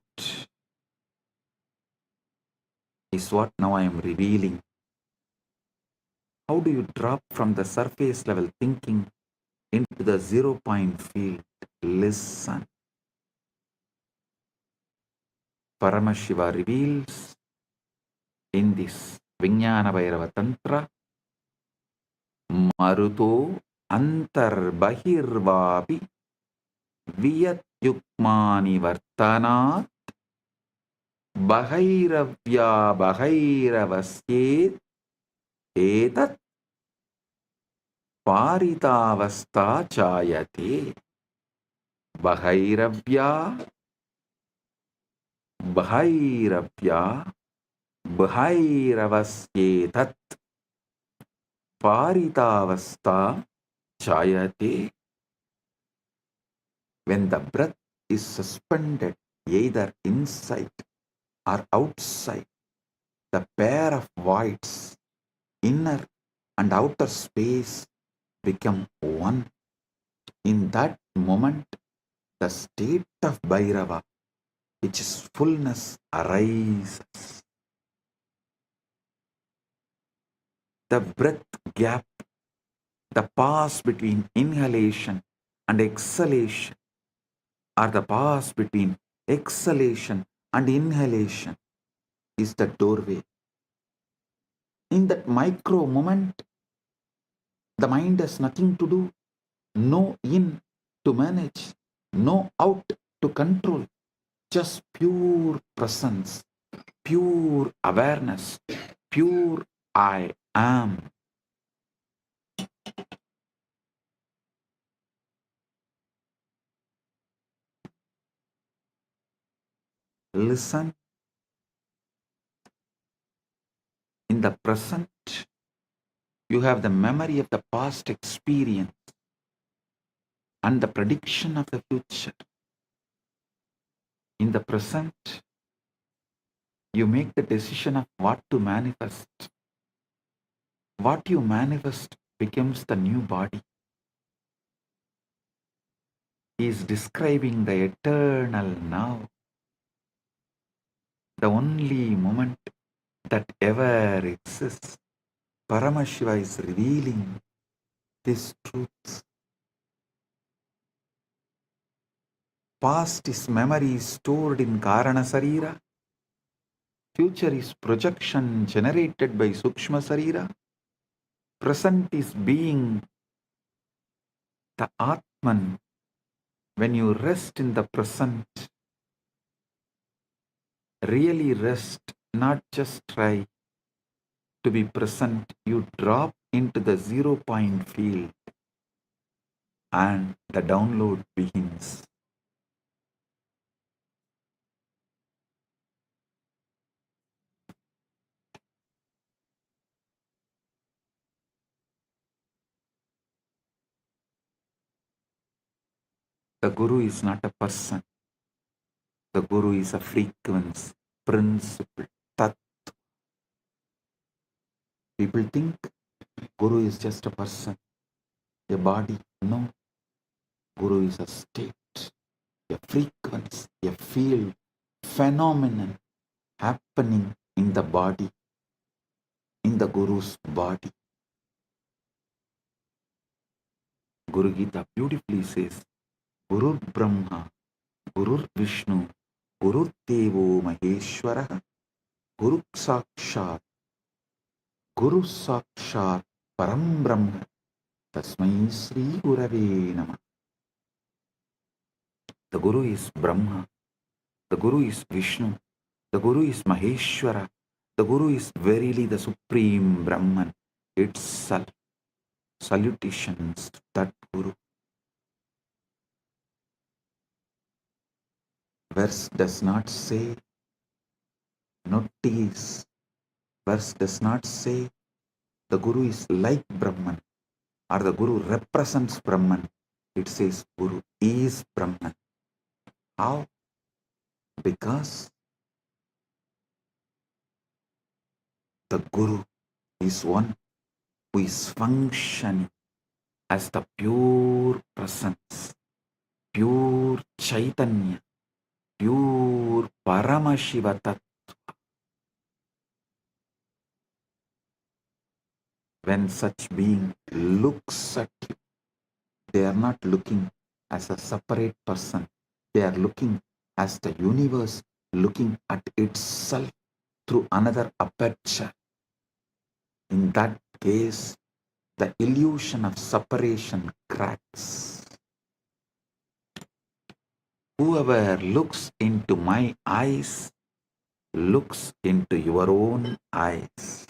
is what now I am revealing. How do you drop from the surface level thinking into the 0 point field? Listen. Paramashiva reveals in this Vijnana Bhairava Tantra, Maruto Antar Bahirvapi Viyat Yukmani Vartanat Bahairavya Bahairavasket Etat Paritavasta Chayate. Bahairavya Bahairavya Bahairavasketat Paritavasta Chayate. When the breath is suspended either inside or outside, the pair of voids, inner and outer space, become one. In that moment, the state of Bhairava, which is fullness, arises. The breath gap, the pause between inhalation and exhalation, or the pause between exhalation and inhalation, is the doorway. In that micro moment, the mind has nothing to do, no in to manage, no out to control, just pure presence, pure awareness, pure I am. Listen. In the present, you have the memory of the past experience and the prediction of the future. In the present, you make the decision of what to manifest. What you manifest becomes the new body. He is describing the eternal now, the only moment that ever exists. Paramashiva is revealing this truth. Past is memory stored in Karana Sarira. Future is projection generated by Sukshma Sarira. Present is being the Atman. When you rest in the present, really rest, not just try to be present, you drop into the 0 point field and the download begins. The Guru is not a person. The Guru is a frequency, principle, tat. People think Guru is just a person. a body. No, Guru is a state, a frequency, a field, phenomenon happening in the body, in the Guru's body. Guru Gita beautifully says, Guru Brahma, Guru Vishnu, Guru Devo Maheshwara, Guru Sakshat, Guru Sakshat, Param Brahma, Tasmai Sri Gurave Namah. The Guru is Brahma, the Guru is Vishnu, the Guru is Maheshwara, the Guru is verily the Supreme Brahman itself. Salutations to that Guru. Verse does not say, notice, verse does not say the Guru is like Brahman or the Guru represents Brahman. It says Guru is Brahman. How? Because the Guru is one who is functioning as the pure presence, pure Chaitanya, pure Paramashiva Tattva. When such being looks at you, they are not looking as a separate person. They are looking as the universe looking at itself through another aperture. In that case, the illusion of separation cracks. Whoever looks into my eyes looks into your own eyes.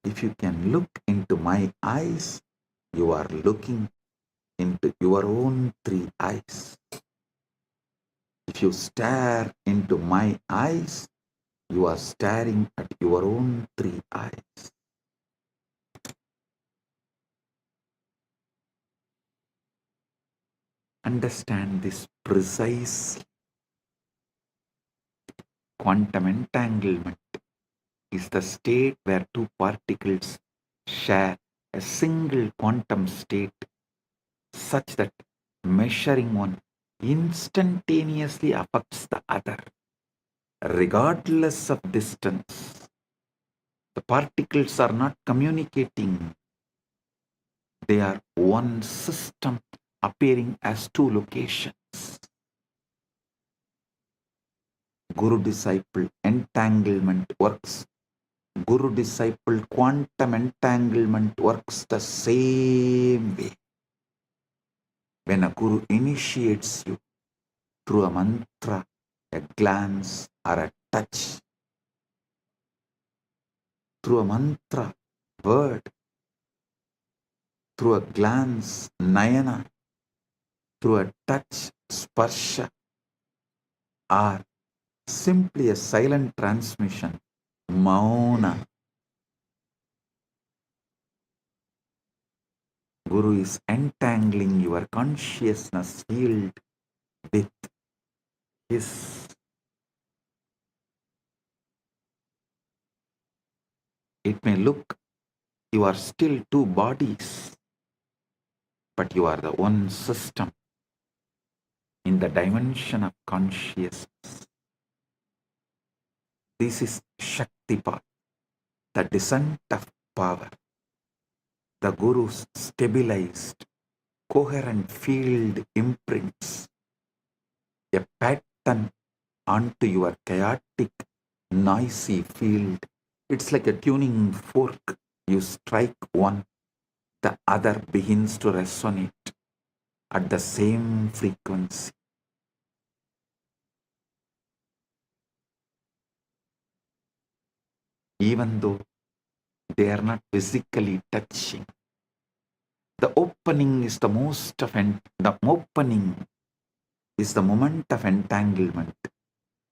If you can look into my eyes, you are looking into your own three eyes. If you stare into my eyes, you are staring at your own three eyes. Understand this precisely. Quantum entanglement is the state where two particles share a single quantum state such that measuring one instantaneously affects the other, regardless of distance. The particles are not communicating. They are one system appearing as two locations. Guru-disciple entanglement works. Guru-disciple quantum entanglement works the same way. When a Guru initiates you through a mantra, a glance, or a touch, through a mantra, word, through a glance, nayana, through a touch, sparsha, or simply a silent transmission, mauna, Guru is entangling your consciousness field with his. It may look you are still two bodies, but you are the one system in the dimension of consciousness. This is Shaktipat, the descent of power. The Guru's stabilized, coherent field imprints a pattern onto your chaotic, noisy field. It's like a tuning fork. You strike one, the other begins to resonate at the same frequency. Even though they are not physically touching. The opening is the opening is the moment of entanglement.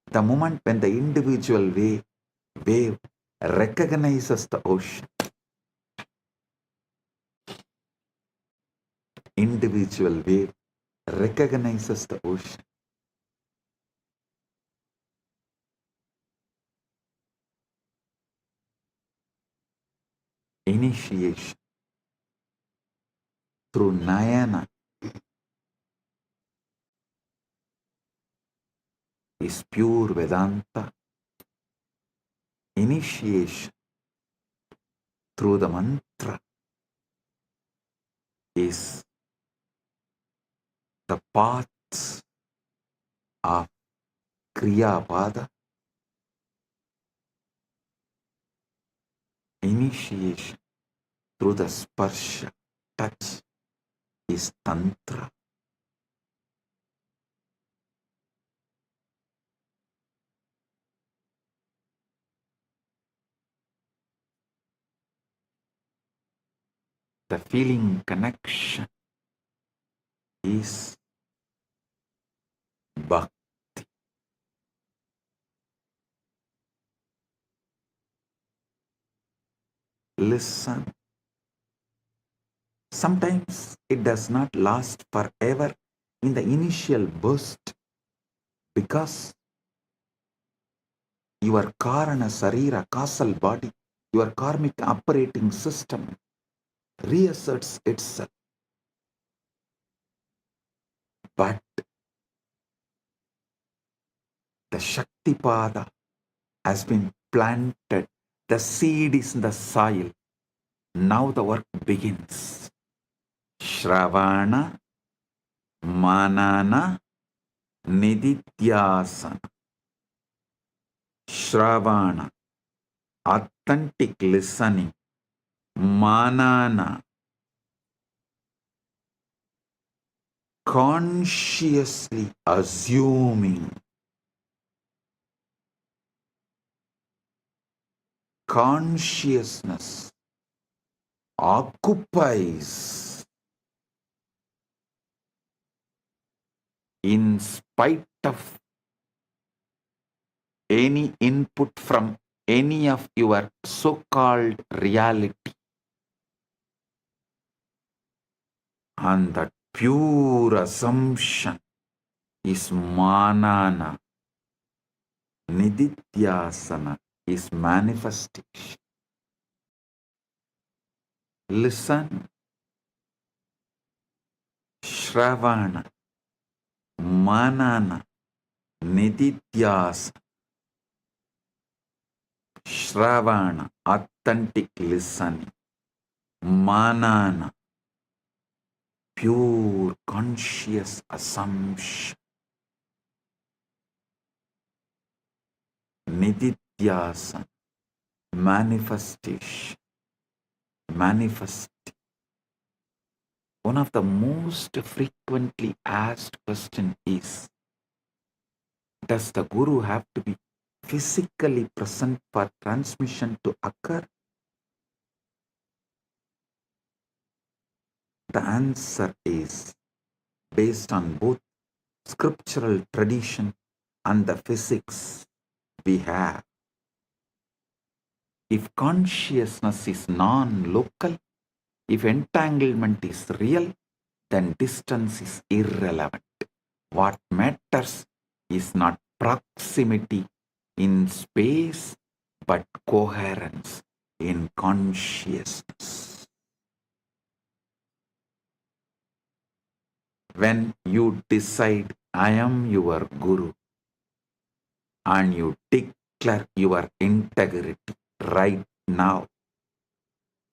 The moment when the individual wave recognizes the ocean. Individual wave recognizes the ocean. Initiation. through Nayana is pure Vedanta. Initiation through the mantra is the paths of Kriya Pada. Initiation through the sparsha, touch, is Tantra. The feeling connection is Bhakti. Listen. Sometimes it does not last forever in the initial burst because your Karana Sarira, causal body, your karmic operating system reasserts itself. But the Shaktipada has been planted. The seed is in the soil. Now the work begins. Shravana, Manana, Nididhyasana. Shravana, authentic listening. Manana, consciously assuming. Consciousness occupies in spite of any input from any of your so-called reality. And that pure assumption is manana. Nididhyasana is manifestation. Listen. Shravana, Manana, Nididhyasana. Shravana, authentic listening. Manana, pure conscious assumption. Nididhyasana, manifestation. Manifest. One of the most frequently asked questions is, does the Guru have to be physically present for transmission to occur? The answer is based on both scriptural tradition and the physics we have. If consciousness is non-local, if entanglement is real, then distance is irrelevant. What matters is not proximity in space, but coherence in consciousness. When you decide, I am your Guru, and you declare your integrity right now,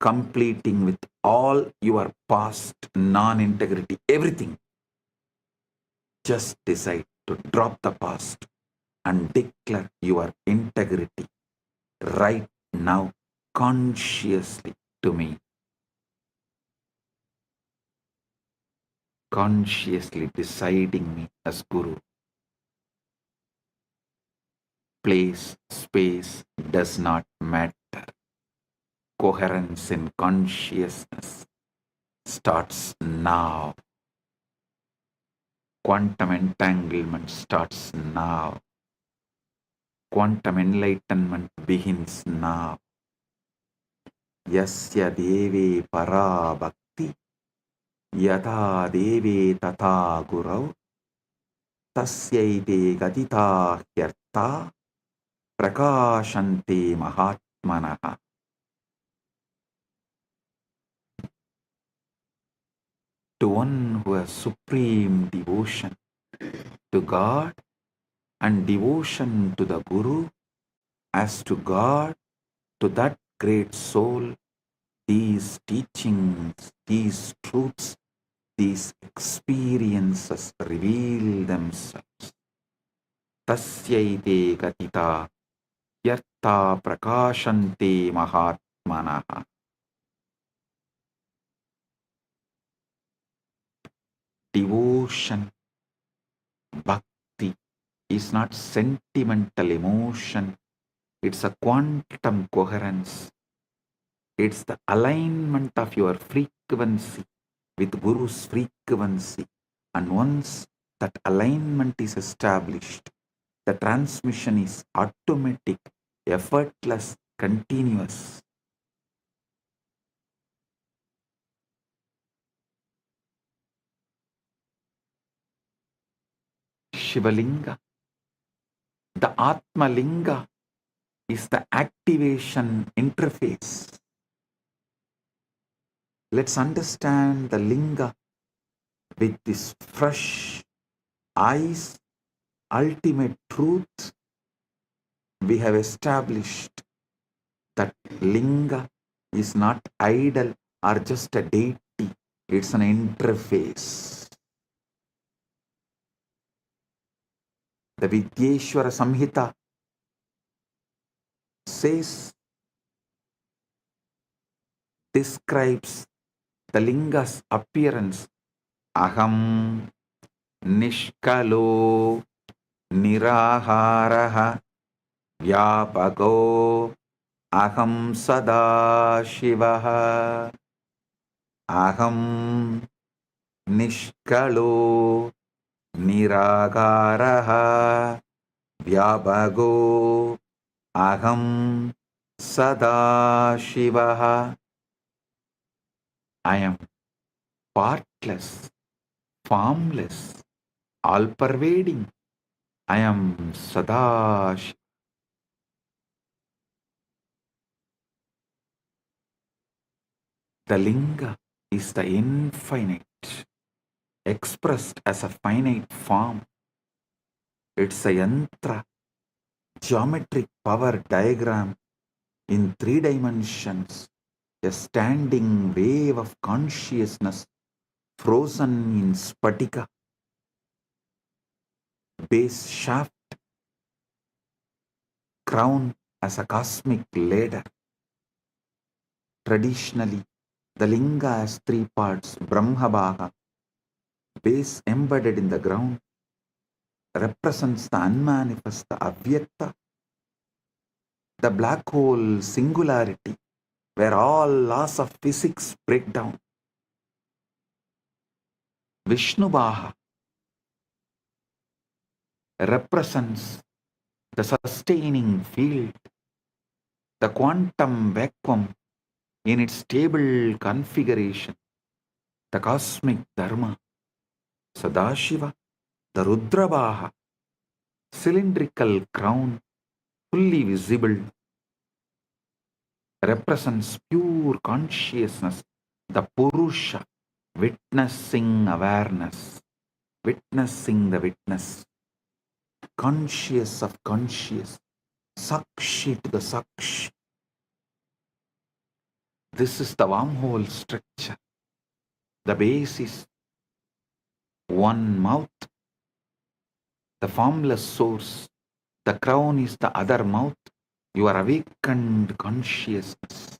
completing with all your past non-integrity, everything, just decide to drop the past and declare your integrity right now, consciously to me. Consciously deciding me as Guru. Place, space does not matter. Coherence in consciousness starts now. Quantum entanglement starts now. Quantum enlightenment begins now. Yasya deve para bhakti yatha deve tata gurau tasyaite gatita hyartha prakashante mahatmanaha. to one who has supreme devotion to God and devotion to the Guru as to God, to that great soul, these teachings, these truths, these experiences reveal themselves. Tasyaite gatita yartha prakashante mahatmanaha. Devotion, bhakti, is not sentimental emotion. It's a quantum coherence. It's the alignment of your frequency with Guru's frequency. And once that alignment is established, the transmission is automatic, effortless, continuous. Shivalinga, the Atma Linga, is the activation interface. Let's understand the Linga with this fresh eyes, ultimate truth. We have established that Linga is not idol or just a deity, it's an interface. The Vidyeshwara Samhita describes the Linga's appearance. Aham Nishkalo Niraharaha Vyapago Aham Sadashivaha. Aham Nishkalo Niragaraha Vyapago Aham Sadashivaha. I am partless, formless, all-pervading. I am Sadash. The Linga is the infinite, expressed as a finite form. It's a yantra, geometric power diagram in 3 dimensions, a standing wave of consciousness frozen in spatika. Base shaft, crown as a cosmic ladder. Traditionally, the Linga has 3 parts. Brahmabhaga, base embedded in the ground, represents the unmanifest, the avyakta, the black hole singularity, where all laws of physics break down. Vishnubhaha represents the sustaining field, the quantum vacuum in its stable configuration, the cosmic dharma. Sadashiva, the Rudrabhaha, cylindrical crown, fully visible, represents pure consciousness, the Purusha, witnessing awareness, witnessing the witness, conscious of conscious, Sakshi to the Sakshi. This is the wormhole structure. The base is one mouth, the formless source. The crown is the other mouth, your awakened consciousness.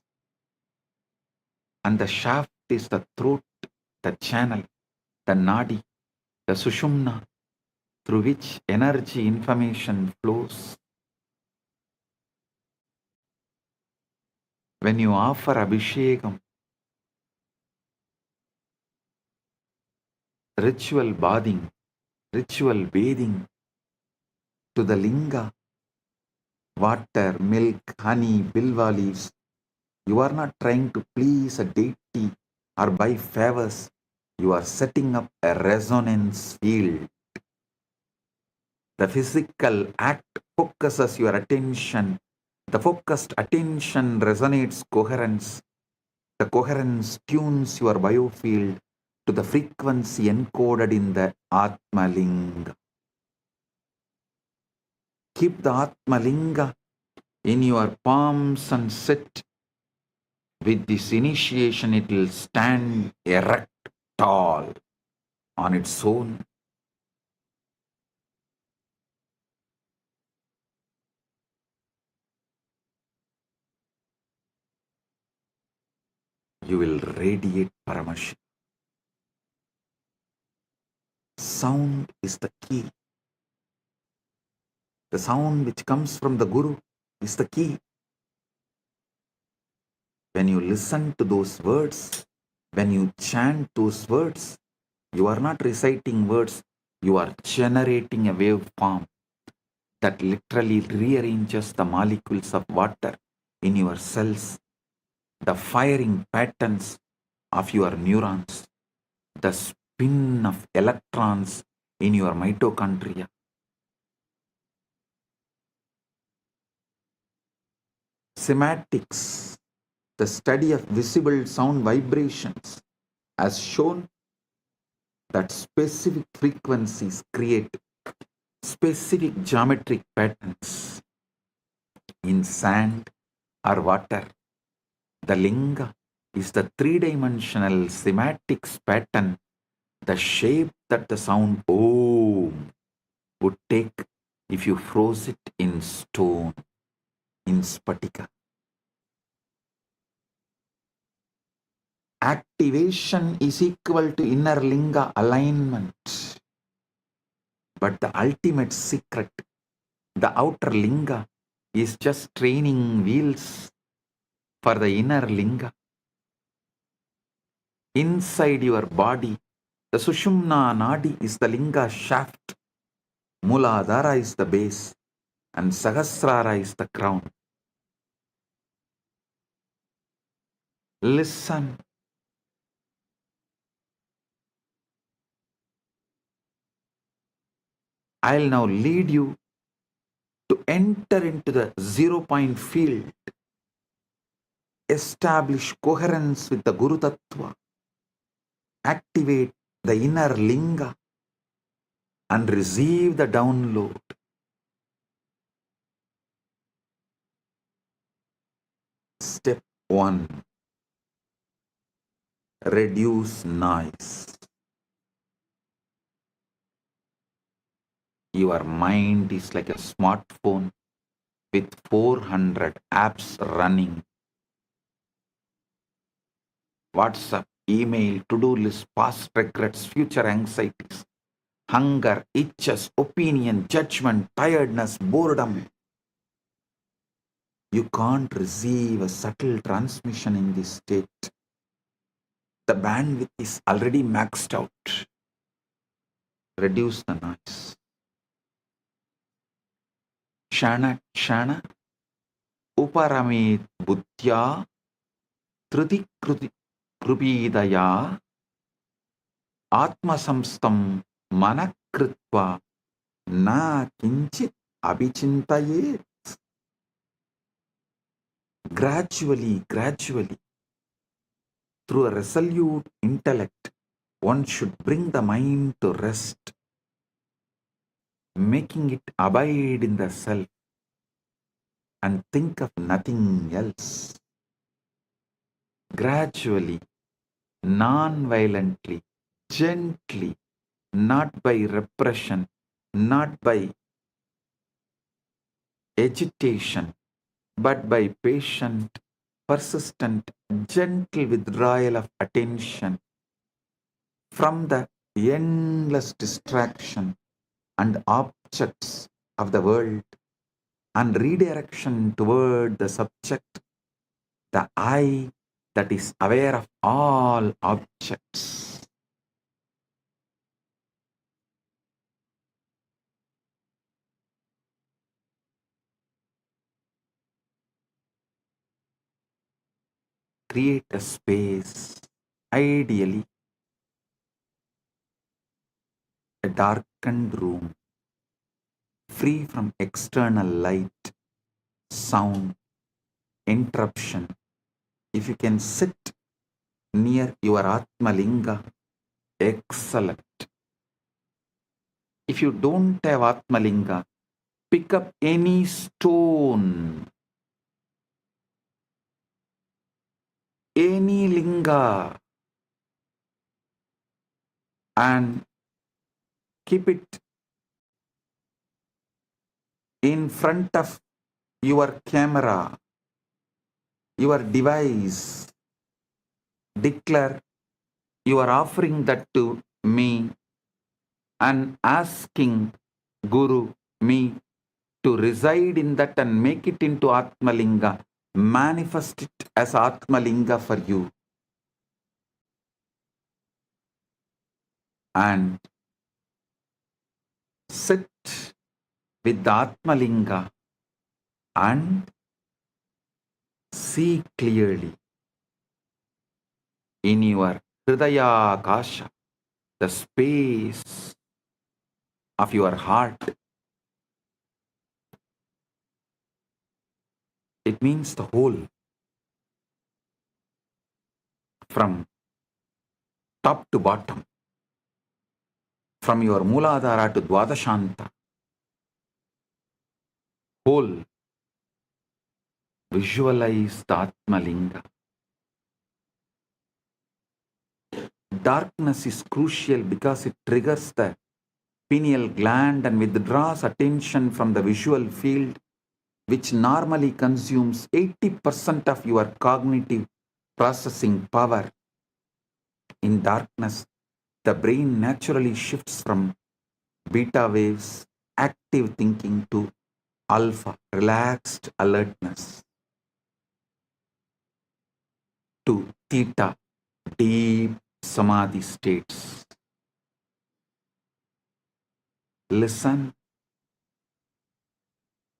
And the shaft is the throat, the channel, the nadi, the sushumna, through which energy information flows. When you offer abhishekam, ritual bathing to the linga, water, milk, honey, bilva leaves, you are not trying to please a deity or buy favors. You are setting up a resonance field. The physical act focuses your attention. The focused attention resonates coherence. The coherence tunes your biofield. to the frequency encoded in the Atmalinga. Keep the Atmalinga in your palms and sit. With this initiation, it will stand erect, tall, on its own. You will radiate Paramashiva. Sound is the key. The sound which comes from the Guru is the key. When you listen to those words, when you chant those words, you are not reciting words, you are generating a waveform that literally rearranges the molecules of water in your cells, the firing patterns of your neurons, the spin of electrons in your mitochondria. Sematics, the study of visible sound vibrations, has shown that specific frequencies create specific geometric patterns in sand or water. The linga is the three-dimensional sematics pattern, the shape that the sound Om would take if you froze it in stone, in spatika. Activation is equal to inner linga alignment. But the ultimate secret, the outer linga, is just training wheels for the inner linga. Inside your body, the Sushumna Nadi is the linga shaft, Muladhara is the base, and Sahasrara is the crown. Listen. I'll now lead you to enter into the 0-point field, establish coherence with the Guru Tattva, activate the inner linga, and receive the download. Step 1. Reduce noise. Your mind is like a smartphone with 400 apps running. WhatsApp, email, to-do list, past regrets, future anxieties, hunger, itches, opinion, judgment, tiredness, boredom. You can't receive a subtle transmission in this state. The bandwidth is already maxed out. Reduce the noise. Kshana kshana uparamit buddhya triti krupidaya atmasamstam manakritva na kinchit abhichintayet. Gradually, through a resolute intellect, one should bring the mind to rest, making it abide in the self and think of nothing else. Gradually, non-violently, gently, not by repression, not by agitation, but by patient, persistent, gentle withdrawal of attention from the endless distraction and objects of the world and redirection toward the subject, the I that is aware of all objects. Create a space, ideally a darkened room, free from external light, sound, interruption. If you can sit near your Atmalinga, Excellent. If you don't have Atmalinga, pick up any stone, any linga, and keep it in front of your camera, your device. Declare you are offering that to me and asking Guru, me, to reside in that and make it into Atmalinga. Manifest it as Atmalinga for you. And sit with the Atmalinga and see clearly in your Hridaya Akasha, the space of your heart. It means the whole, from top to bottom, from your Mooladhara to Dwadashanta, whole. Visualize the Atmalinga. Darkness is crucial because it triggers the pineal gland and withdraws attention from the visual field, which normally consumes 80% of your cognitive processing power. In darkness, the brain naturally shifts from beta waves, active thinking, to alpha, relaxed alertness, to theta, deep samadhi states. Listen,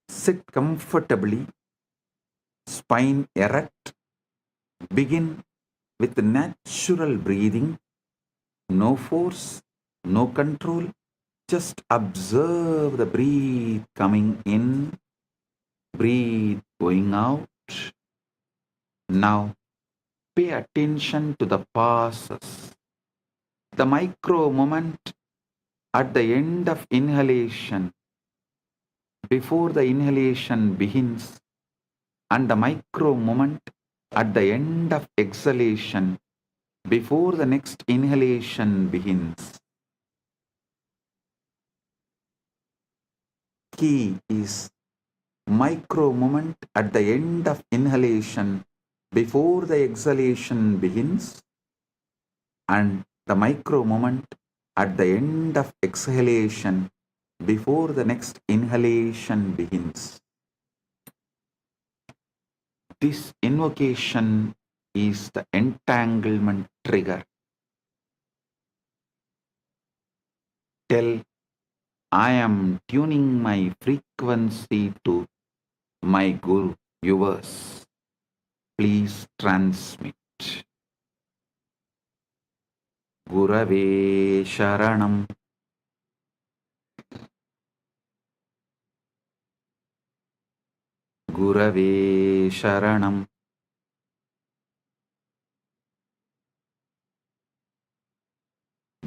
sit comfortably, spine erect. Begin with natural breathing, no force, no control. Just observe the breath coming in, breathe going out. Now, pay attention to the pauses, the micro moment at the end of inhalation, before the inhalation begins, and the micro moment at the end of exhalation, before the next inhalation begins. Key is micro moment at the end of inhalation, before the exhalation begins, and the micro moment at the end of exhalation, before the next inhalation begins. This invocation is the entanglement trigger. Tell, I am tuning my frequency to my Guru, yours. Please transmit. Gurave Sharanam. Gurave Sharanam.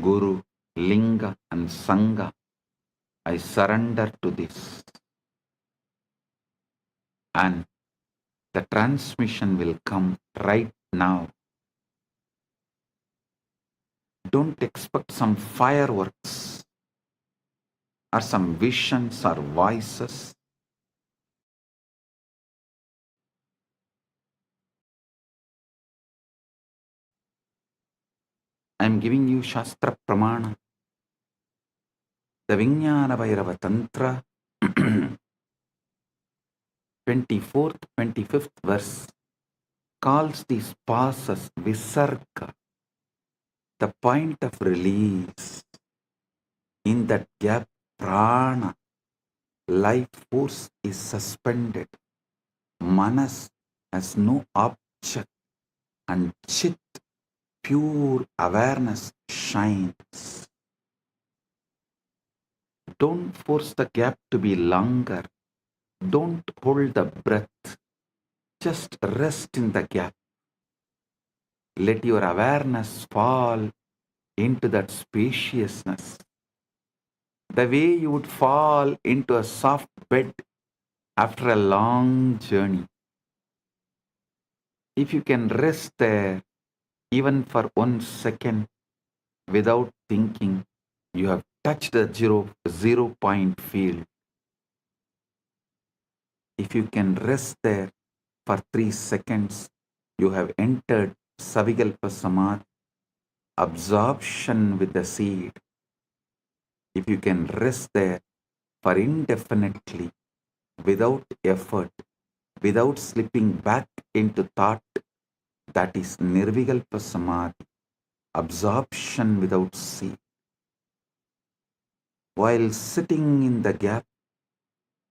Guru, Linga and Sangha, I surrender to this. And the transmission will come right now. Don't expect some fireworks or some visions or voices. I am giving you Shastra Pramana, the Vijnana Bhairava Tantra, 24th, 25th verse, calls these passes Visarga, the point of release. In that gap, Prana, life force, is suspended. Manas has no object, and Chit, pure awareness, shines. Don't force the gap to be longer. Don't hold the breath. Just rest in the gap. Let your awareness fall into that spaciousness, the way you would fall into a soft bed after a long journey. If you can rest there even for 1 second without thinking, you have touched the zero point field. If you can rest there for 3 seconds, you have entered Savikalpa Samadhi, absorption with the seed. If you can rest there for indefinitely, without effort, without slipping back into thought, that is Nirvikalpa Samadhi, absorption without seed. While sitting in the gap,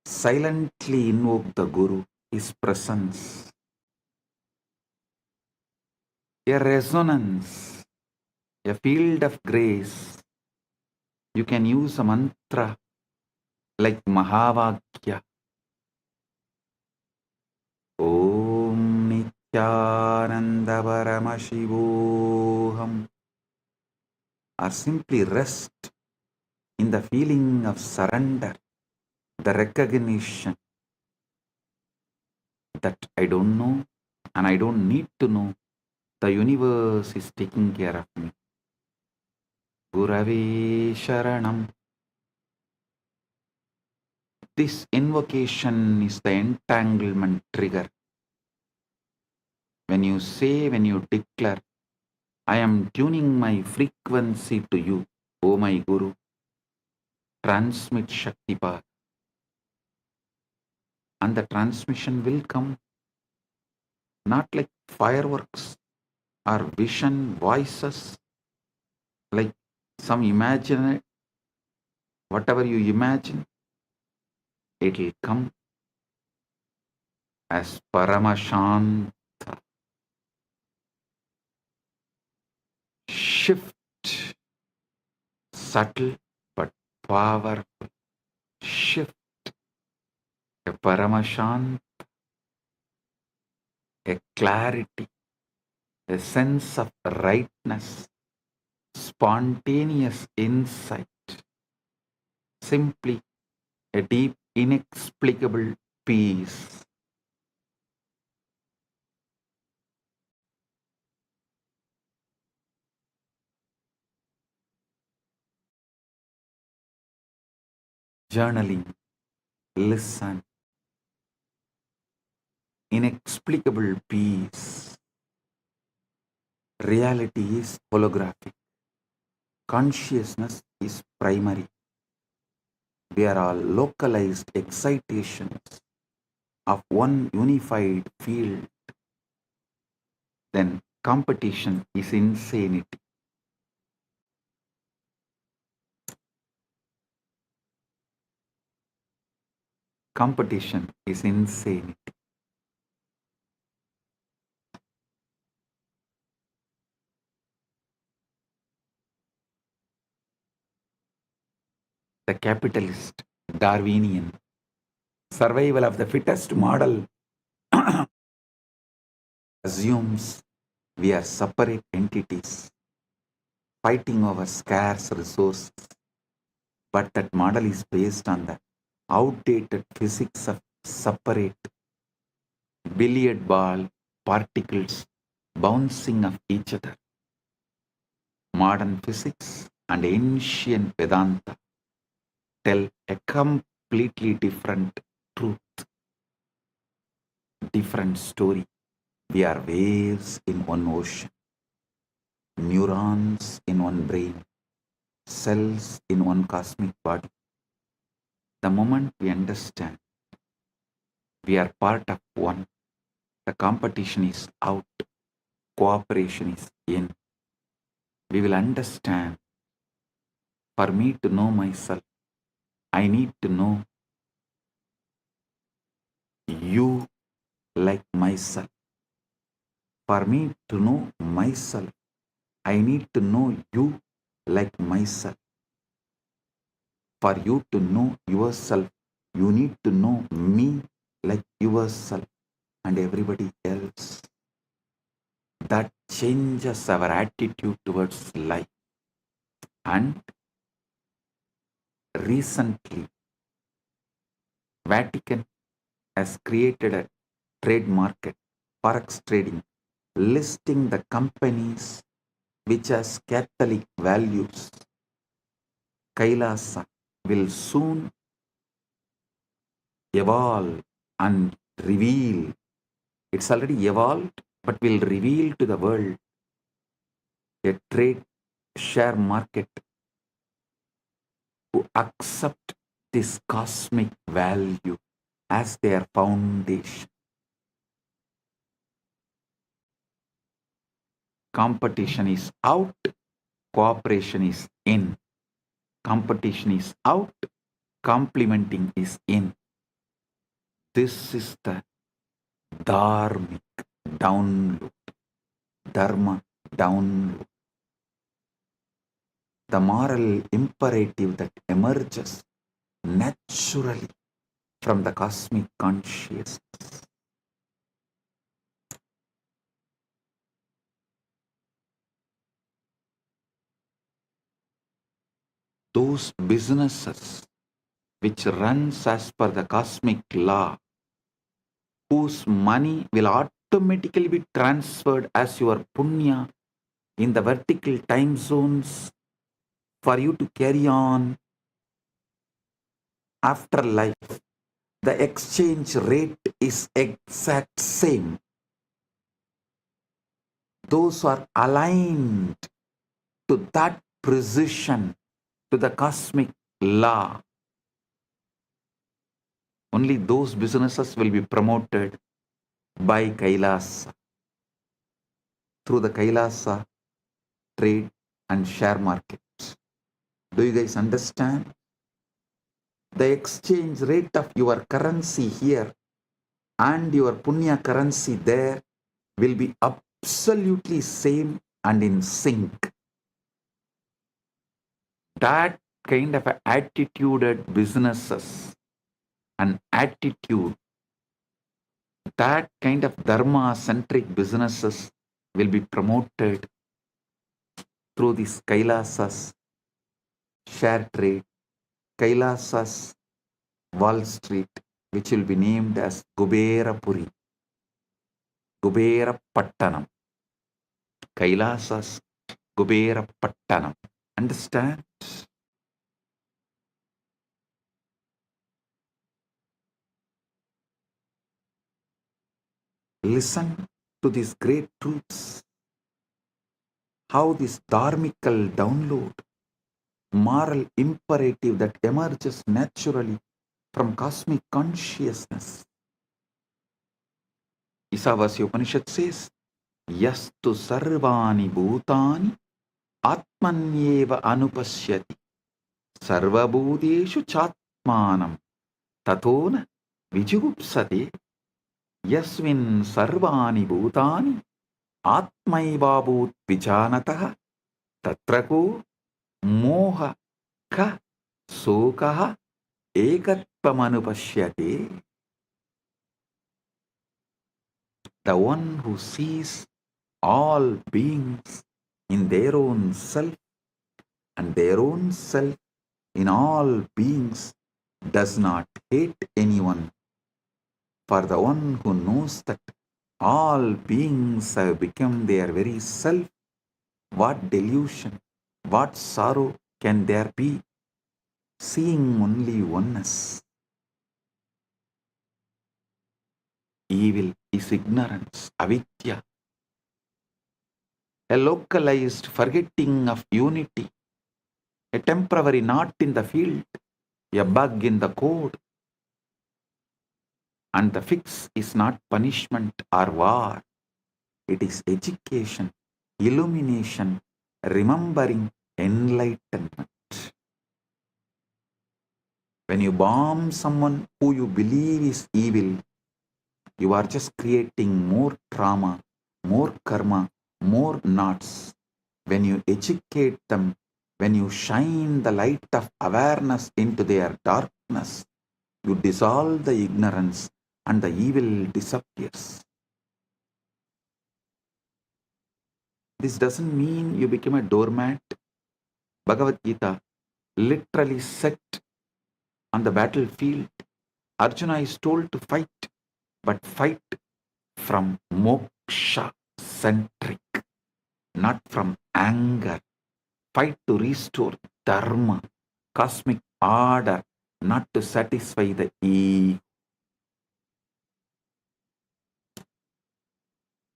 silently invoke the Guru, his presence. A resonance, a field of grace. You can use a mantra like Mahavakya. Om Nithyananda Paramashivam. Or simply rest in the feeling of surrender, the recognition that I don't know and I don't need to know. The universe is taking care of me. Gurave Sharanam. This invocation is the entanglement trigger. When you say, when you declare, I am tuning my frequency to you, O my Guru, transmit Shaktipat. And the transmission will come not like fireworks or vision voices, like some imagine, whatever you imagine, it will come as Paramashant. Shift, subtle but powerful. Shift, a Paramashant, a clarity, a sense of rightness, spontaneous insight, simply a deep, inexplicable peace. Journaling, listen, inexplicable peace. Reality is holographic. Consciousness is primary. We are all localized excitations of one unified field. Then competition is insanity. Competition is insanity. The capitalist, Darwinian, survival of the fittest model assumes we are separate entities fighting over scarce resources. But that model is based on the outdated physics of separate billiard ball particles bouncing off each other. Modern physics and ancient Vedanta tell a completely different truth, different story. We are waves in one ocean, neurons in one brain, cells in one cosmic body. The moment we understand we are part of one, the competition is out, cooperation is in. We will understand, for me to know myself, I need to know you like myself. For me to know myself, I need to know you like myself. For you to know yourself, you need to know me like yourself and everybody else. That changes our attitude towards life. And recently, Vatican has created a trade market, forex trading, listing the companies which has Catholic values. Kailasa will soon evolve and reveal. It's already evolved, but will reveal to the world a trade share market who accept this cosmic value as their foundation. Competition is out, cooperation is in. Competition is out, complementing is in. This is the dharmic download, dharma download. The moral imperative that emerges naturally from the cosmic consciousness. Those businesses which runs as per the cosmic law, whose money will automatically be transferred as your punya in the vertical time zones for you to carry on after life. The exchange rate is exact same. Those who are aligned to that precision, to the cosmic law, only those businesses will be promoted by Kailasa, through the Kailasa trade and share market. Do you guys understand? The exchange rate of your currency here and your punya currency there will be absolutely same and in sync. That kind of attituded businesses and attitude, that kind of dharma-centric businesses will be promoted through this Kailasa's share trade, Kailasa's Wall Street, which will be named as Kuberapuri, Kubera Pattanam, Kailasa's Kubera Pattanam. Understand? Listen to these great truths. How this dharmical download, moral imperative that emerges naturally from cosmic consciousness. Isavasya Upanishad says, Yastu sarvani bhutani atmanyeva anupashyati sarvabhuteshu chatmanam tatona vijugupsate yasmin sarvani bhutani atmaivabhut vijanatah tatrako moha ka sokaha ekatvamanupashyate. The one who sees all beings in their own self and their own self in all beings does not hate anyone. For the one who knows that all beings have become their very self, what delusion, what sorrow can there be, seeing only oneness? Evil is ignorance, avidya, a localized forgetting of unity, a temporary knot in the field, a bug in the code. And the fix is not punishment or war. It is education, illumination, remembering, enlightenment. When you bomb someone who you believe is evil, you are just creating more trauma, more karma, more knots. When you educate them, when you shine the light of awareness into their darkness, you dissolve the ignorance and the evil disappears. This doesn't mean you become a doormat. Bhagavad Gita literally set on the battlefield. Arjuna is told to fight, but fight from moksha centric, not from anger. Fight to restore dharma, cosmic order, not to satisfy the ego.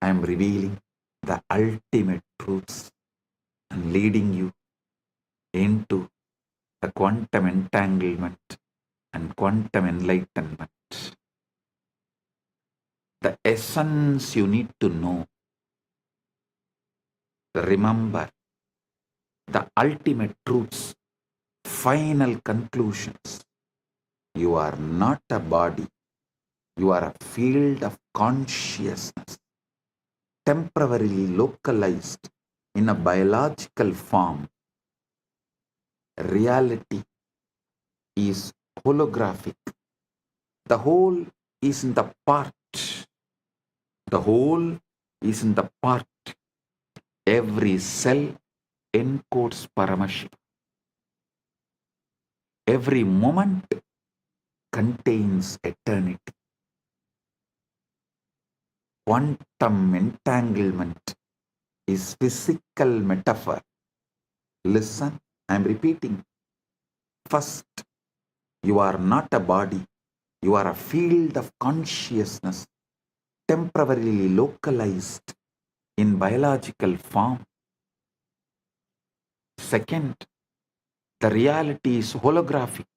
I am revealing the ultimate truths and leading you into the quantum entanglement and quantum enlightenment. The essence you need to know. Remember the ultimate truths, final conclusions. You are not a body. You are a field of consciousness, temporarily localized in a biological form. Reality is holographic. The whole is in the part. The whole is in the part. Every cell encodes Paramashiva. Every moment contains eternity. Quantum entanglement is physical metaphor. Listen, I am repeating. First, you are not a body. You are a field of consciousness, temporarily localized in biological form. Second, the reality is holographic.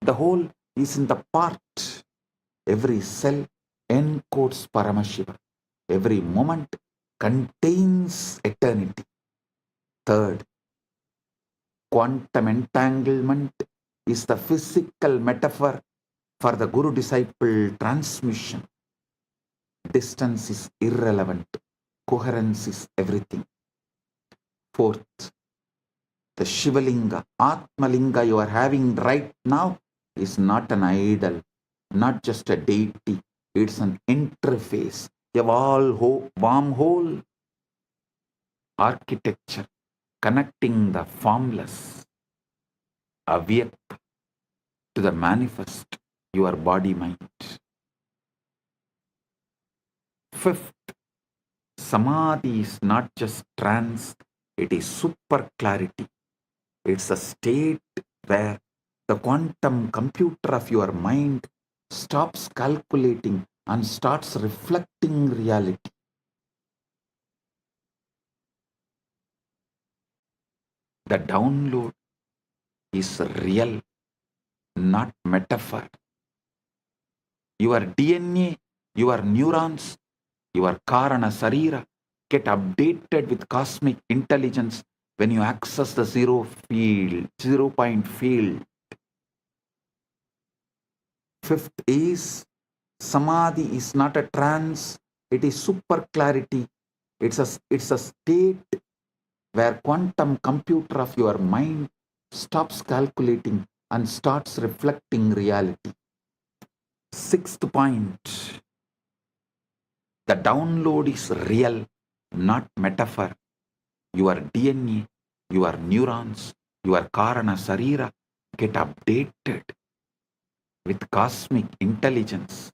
The whole is in the part. Every cell encodes Paramashiva. Every moment contains eternity. Third, quantum entanglement is the physical metaphor for the Guru-disciple transmission. Distance is irrelevant. Coherence is everything. Fourth, the Shivalinga, Atmalinga you are having right now is not an idol, not just a deity. It's an interface, a wormhole architecture connecting the formless, avyakta, to the manifest, your body-mind. Fifth, Samadhi is not just trance, it is super clarity. It's a state where the quantum computer of your mind stops calculating and starts reflecting reality. The download is real, not metaphor. Your DNA, your neurons, your Karana Sarira get updated with cosmic intelligence when you access the zero point field. Fifth is, Samadhi is not a trance, it is super clarity. It's a state where quantum computer of your mind stops calculating and starts reflecting reality. Sixth point, the download is real, not metaphor. Your DNA, your neurons, your Karana Sarira get updated with cosmic intelligence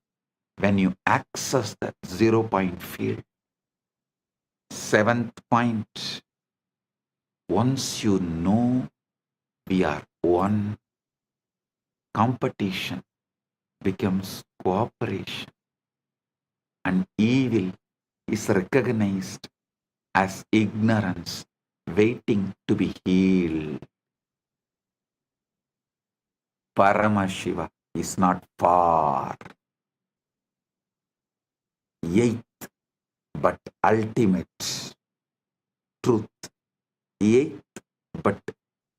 when you access the 0 point field. Seventh point, once you know we are one, competition becomes cooperation, and evil is recognized as ignorance waiting to be healed. Paramashiva is not far. Eighth, but ultimate truth. Eighth, but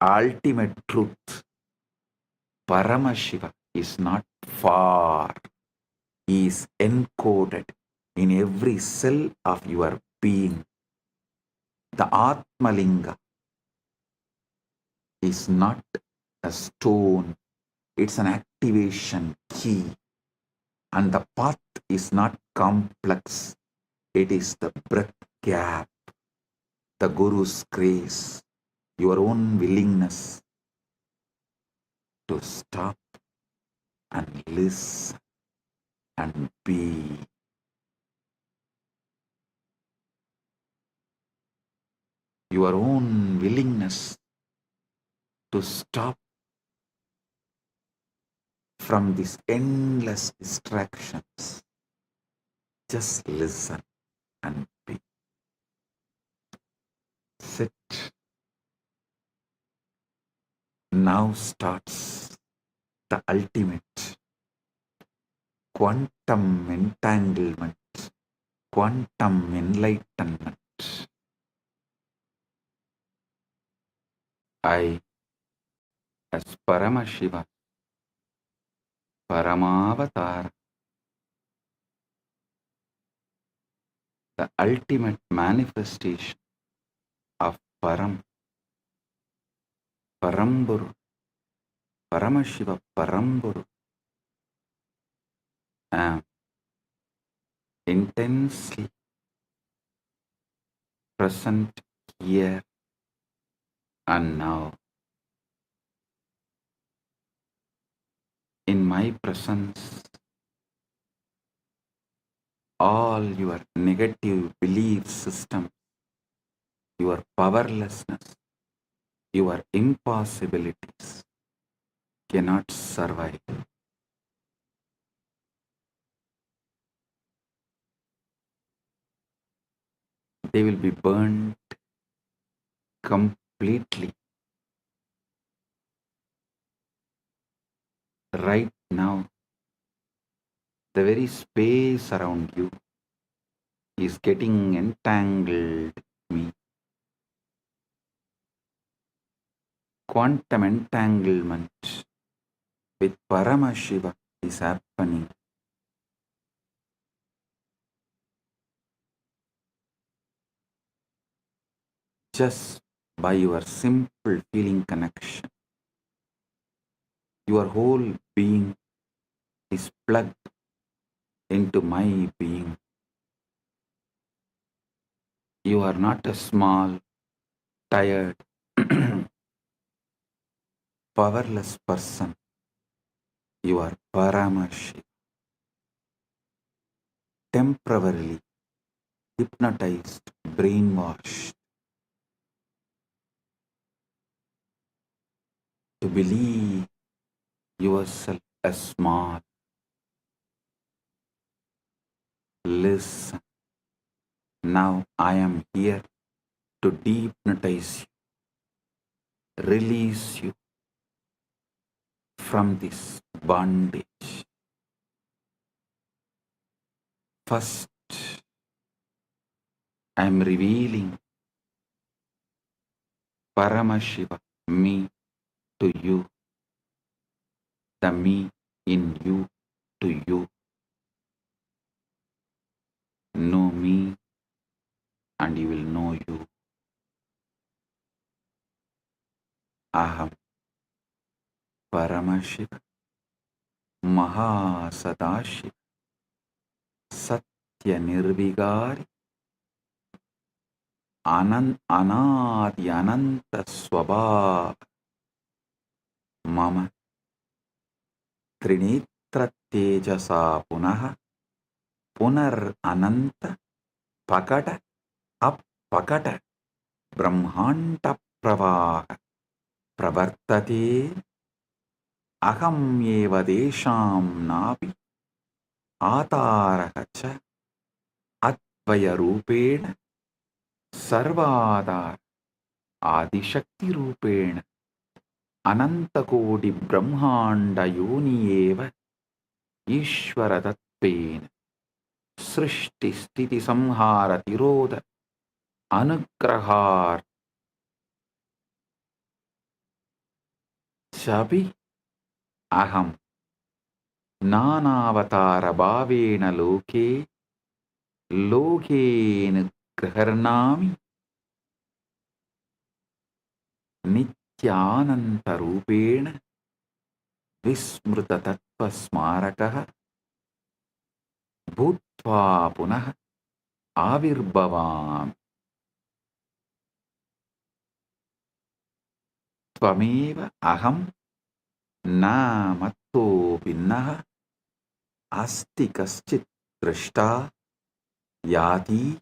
ultimate truth. Paramashiva is not far. He is encoded in every cell of your being. The Atmalinga is not a stone, it's an activation key. And the path is not complex, it is the breath gap, the Guru's grace, your own willingness to stop and listen and be. Your own willingness to stop from these endless distractions. Just listen and be. Sit. Now starts the ultimate quantum entanglement, quantum enlightenment. I, as Paramashiva, Paramavatar, the ultimate manifestation of Param, Paramburu, Paramashiva, Paramburu, am intensely present here and now. In my presence, all your negative belief system, your powerlessness, your impossibilities cannot survive. They will be burned completely. Right now, the very space around you is getting entangled with me. Quantum entanglement with Paramashiva is happening. Just by your simple feeling connection. Your whole being is plugged into my being. You are not a small, tired, powerless person. You are Paramashiva. Temporarily hypnotized, brainwashed to believe yourself as small. Listen. Now I am here to dehypnotize you, release you from this bondage. First, I am revealing Paramashiva, me, to you, the me in you to you. Know me and you will know you. Aham Paramashiva Maha Sadashiva Satya Nirvigari Anadi Ananta Swabhava Mama Trinitra Tejasa Punaha Punar Ananta Pakata Appakata Brahmanta Pravaha Pravartate Aham Eva Desham Napi Ataraha Cha Atvaya Rupena Sarvadar Adishakti Rupena Anantakodi Brahmanda Yoni Eva Ishvara Tatpena Srishti Stiti Samhara Tiroda Anugrahar Chabi Aham Nanavatara Bhavena Loke Lokena Graharnami Nityananda Rupena Vismruta Tattva Smarakaha Bhutva Punah Avirbhavam. Tvameva aham na matto binnaha asti kaschit drashta yati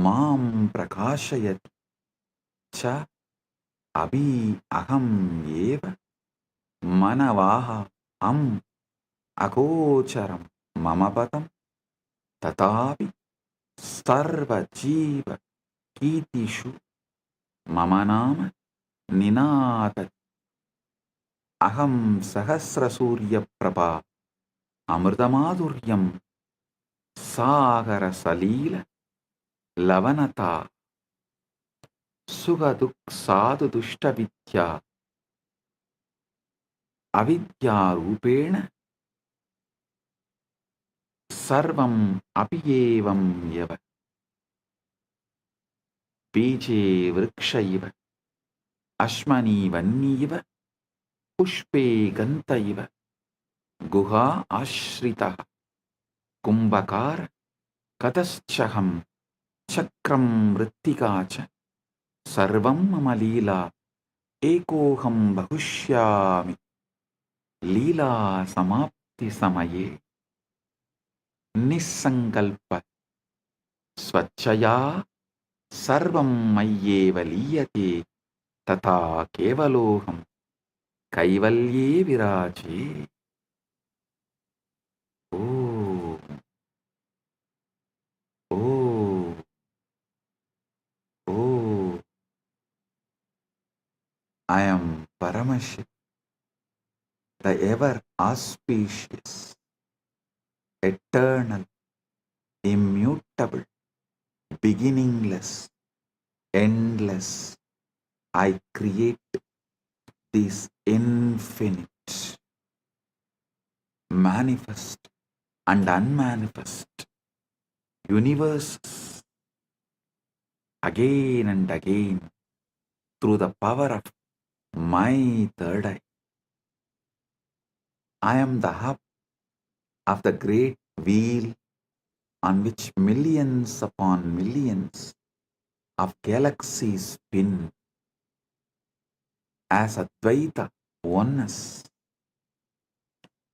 mam prakashayati cha abhi aham eva manavaha am agocharam mamapatam tatapi sarva jiva kitishu mama nama ninata aham sahasra surya prabha amritamadhuryam sagara salila lavanata sugaduk sadhu dushta vidya avidya rupena sarvam apiyevam yava बीजे वृक्ष इव अश्मनि वन्नीव पुष्पे गन्त इव गुहा आश्रितः कुम्भकार कतश्चहं चक्रं मृत्तिका च सर्वं मम लीला एकोऽहं बहुष्यामि लीला समाप्ति समये निस्सङ्कल्प स्वच्छया सर्वं मय्येव लीयते तथा केवलोऽहं कैवल्ये विराजे ओ ओ ओ I am Paramashiva, the ever auspicious, eternal, immutable, beginningless, endless. I create these infinite, manifest and unmanifest universes again and again through the power of my third eye. I am the hub of the great wheel on which millions upon millions of galaxies spin as Advaita oneness.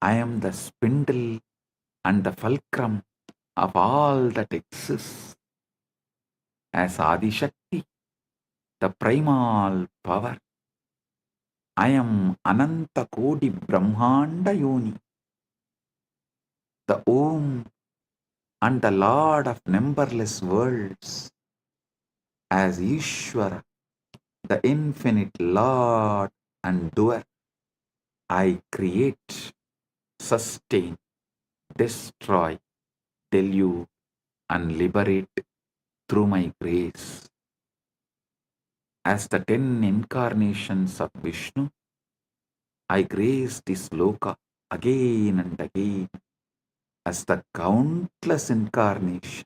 I am the spindle and the fulcrum of all that exists as Adishakti, the primal power. I am Ananta Kodi Brahmanda Yoni, the Om and the Lord of numberless worlds, as Ishvara, the infinite Lord and doer. I create, sustain, destroy, delude, and liberate through my grace. As the 10 incarnations of Vishnu, I grace this loka again and again as the countless incarnations.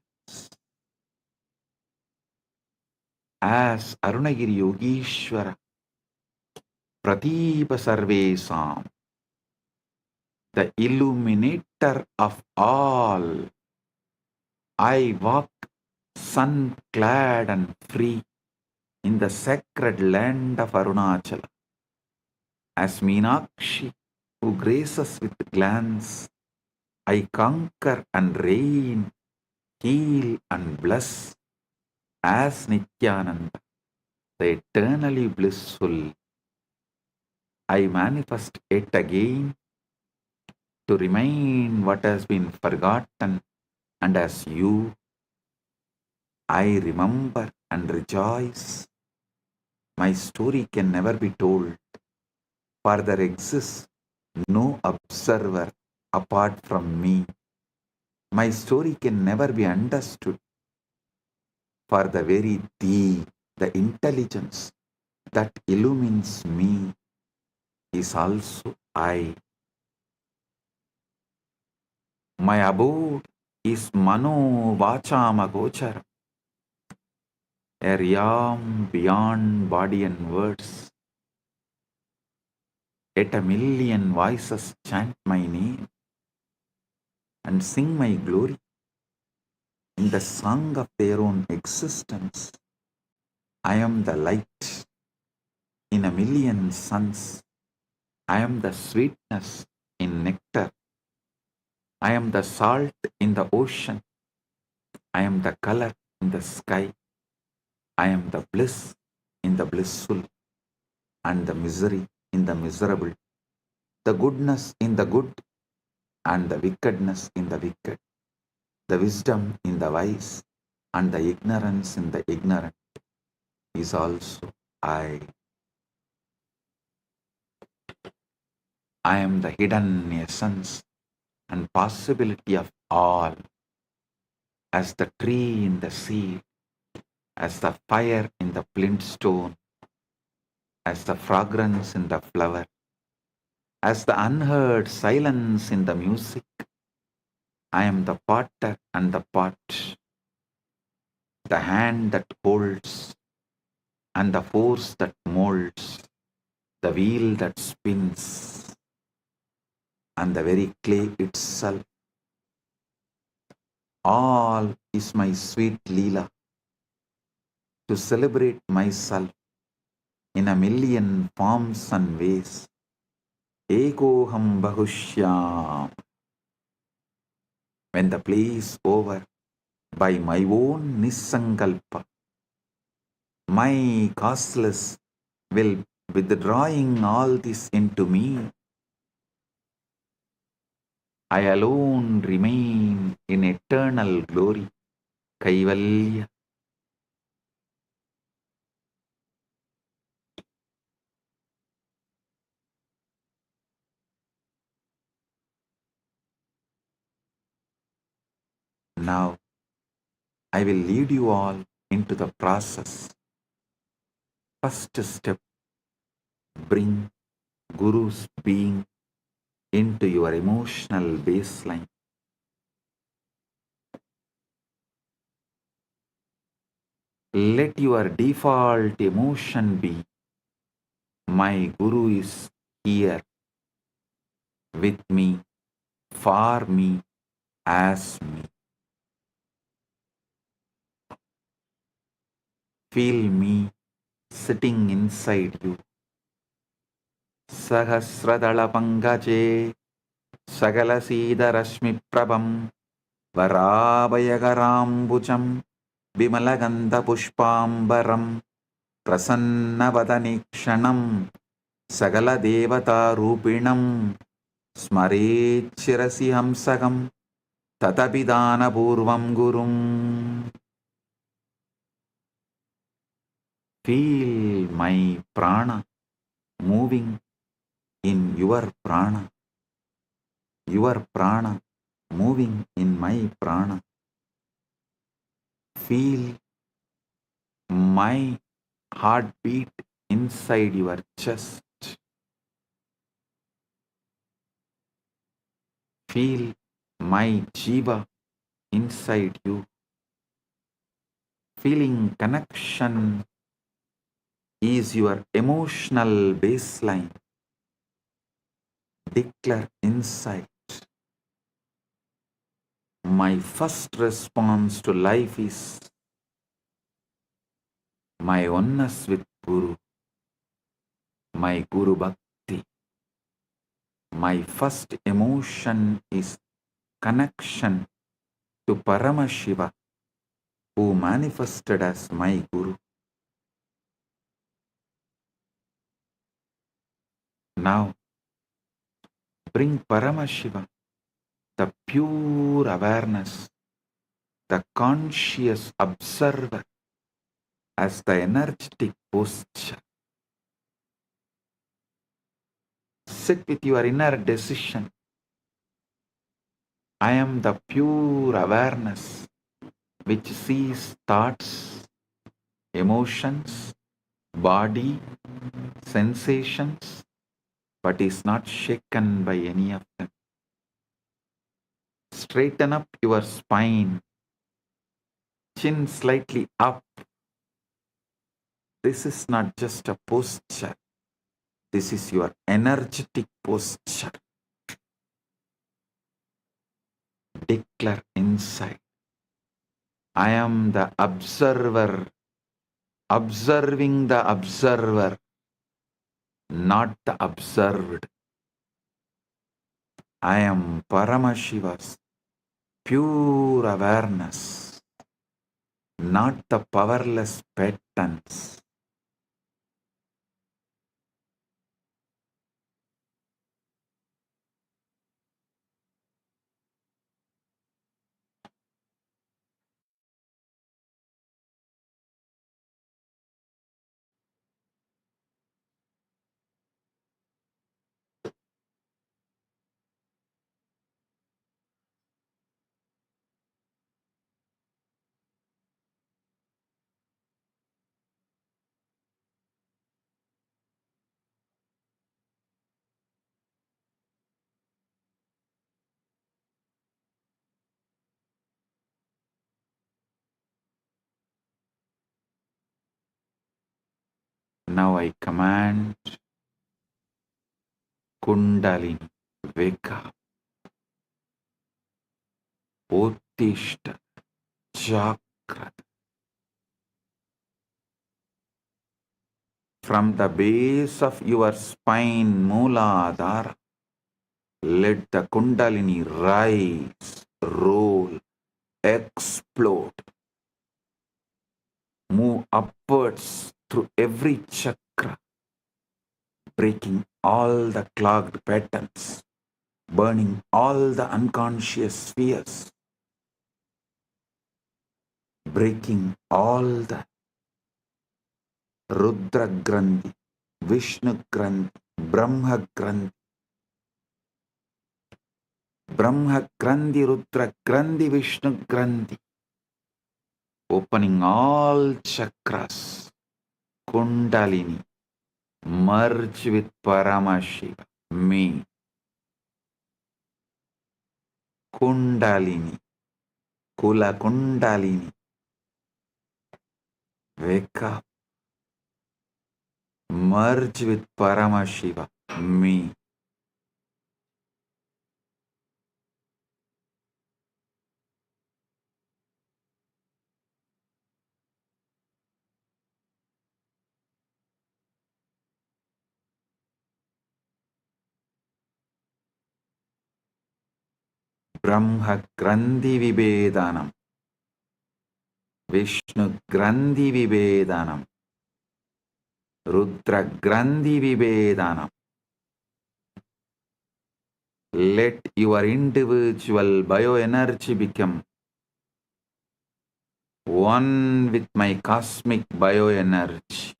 As Arunagiri Yogishwara, Pratipa Sarvesam, the illuminator of all, I walk sun-clad and free in the sacred land of Arunachala. As Meenakshi, who graces with glance, I conquer and reign, heal and bless. As Nithyananda, the eternally blissful, I manifest it again to remind what has been forgotten, and as you, I remember and rejoice. My story can never be told, for there exists no observer apart from me. My story can never be understood, for the very thee, the intelligence that illumines me, is also I. My abode is Mano Vachama Gochara, a realm beyond body and words. Yet a million voices chant my name and sing my glory in the song of their own existence. I am the light in a million suns. I am the sweetness in nectar. I am the salt in the ocean. I am the color in the sky. I am the bliss in the blissful and the misery in the miserable, the goodness in the good and the wickedness in the wicked, the wisdom in the wise and the ignorance in the ignorant is also I. I am the hidden essence and possibility of all, as the tree in the seed, as the fire in the flint stone, as the fragrance in the flower, as the unheard silence in the music. I am the potter and the pot, the hand that holds and the force that molds, the wheel that spins and the very clay itself. All is my sweet Leela to celebrate myself in a million forms and ways. Ekoham Bahushyam. When the play is over, by my own Nisankalpa, my causeless will withdrawing all this into me. I alone remain in eternal glory. Kaivalya. Now, I will lead you all into the process. First step, bring Guru's being into your emotional baseline. Let your default emotion be, my Guru is here with me, for me, as me. Feel me sitting inside you. Sahasradala Pangaje Sagalasida Rashmi Prabham Varabhayagarambucham Vimalagandha Pushpambaram Prasannavadanikshanam Sagala Devata Rupinam Smarechirasi Hamsagam Tatapidana Purvam Gurum. Feel my prana moving in your prana moving in my prana. Feel my heartbeat inside your chest. Feel my jiva inside you. Feeling connection is your emotional baseline. Declare inside. My first response to life is my oneness with Guru, my Guru Bhakti. My first emotion is connection to Paramashiva, who manifested as my Guru. Now, bring Paramashiva, the pure awareness, the conscious observer, as the energetic posture. Sit with your inner decision. I am the pure awareness which sees thoughts, emotions, body, sensations, but is not shaken by any of them. Straighten up your spine, chin slightly up. This is not just a posture. This is your energetic posture. Declare inside. I am the observer, observing the observer. not the observed. I am Paramashiva's pure awareness, not the powerless patterns. Now I command Kundalini, wake up, Uttishta, Chakra. From the base of your spine, Mooladhara, let the Kundalini rise, roll, explode, move upwards through every chakra, breaking all the clogged patterns, burning all the unconscious spheres, breaking all the Rudra Grandhi, Vishnu Grandhi, Brahma Grandhi, Brahma Grandhi, Rudra Grandhi, Vishnu Grandhi, opening all chakras, Kundalini, merge with Paramashiva, me, Kundalini, Kula Kundalini, wake up, merge with Paramashiva, me, Brahma Grandhi Vibhedanam, Vishnu Grandhi Vibhedanam, Rudra Grandhi Vibhedanam. Let your individual bioenergy become one with my cosmic bioenergy.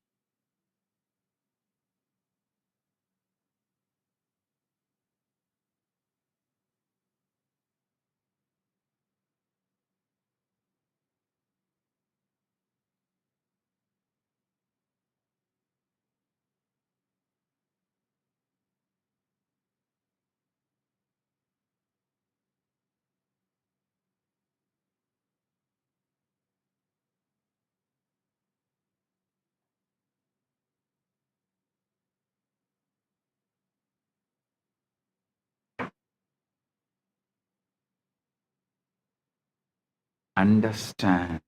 Understand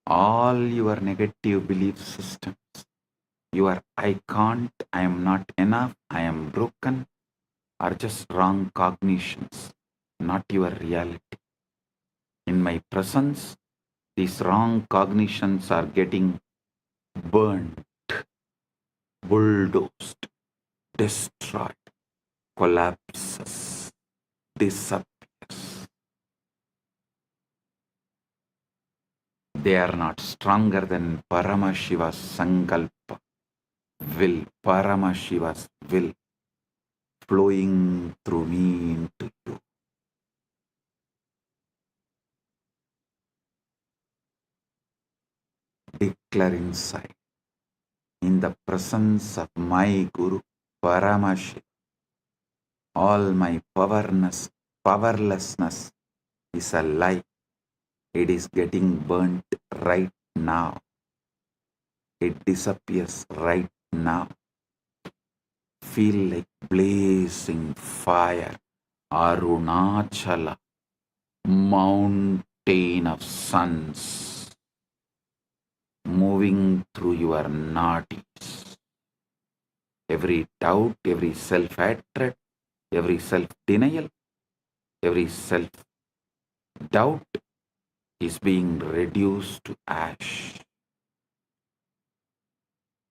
all your negative belief systems. Your I can't, I am not enough, I am broken are just wrong cognitions, not your reality. In my presence, these wrong cognitions are getting burned, bulldozed, destroyed, collapses, disappears. They are not stronger than Paramashiva's Sankalpa, will, Paramashiva's will flowing through me into you. Declare inside, in the presence of my Guru, Paramashiva, all my powerlessness is a lie. It is getting burnt right now. It disappears right now. Feel like blazing fire, Arunachala, mountain of suns, moving through your nadis. every doubt, every self-hatred, every self-denial, every self-doubt is being reduced to ash.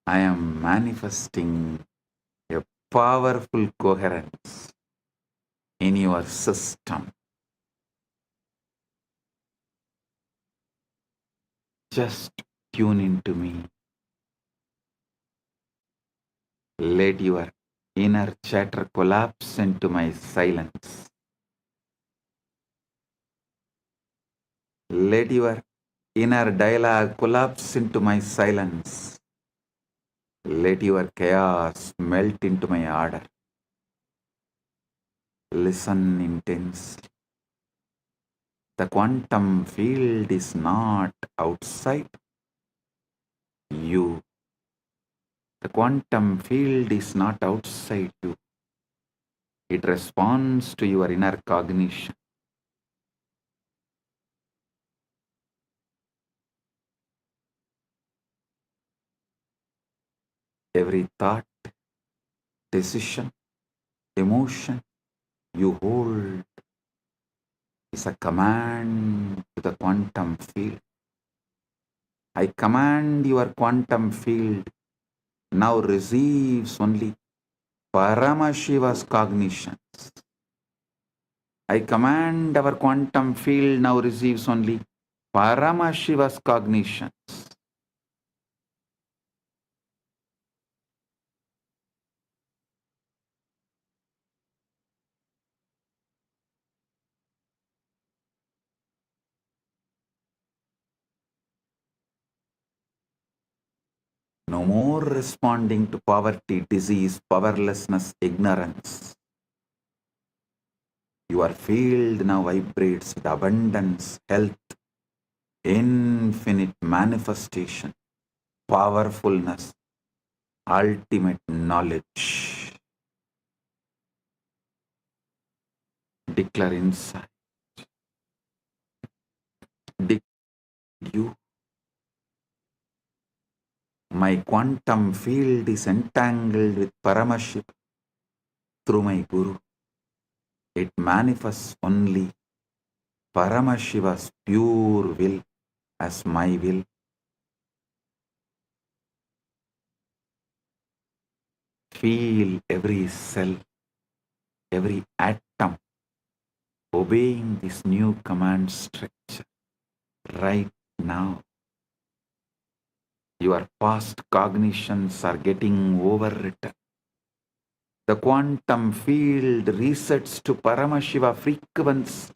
I am manifesting a powerful coherence in your system. Just tune into me. Let your inner chatter collapse into my silence. Let your inner dialogue collapse into my silence. Let your chaos melt into my order. Listen intensely. The quantum field is not outside you. The quantum field is not outside you. It responds to your inner cognition. Every thought, decision, emotion you hold is a command to the quantum field. I command your quantum field now receives only Paramashiva's cognitions. I command our quantum field now receives only Paramashiva's cognitions. No more responding to poverty, disease, powerlessness, ignorance. Your field now vibrates with abundance, health, infinite manifestation, powerfulness, ultimate knowledge. Declare inside. You, my quantum field is entangled with Paramashiva through my Guru. It manifests only Paramashiva's pure will as my will. Feel every cell, every atom obeying this new command structure right now. Your past cognitions are getting overwritten. The quantum field resets to Paramashiva frequency.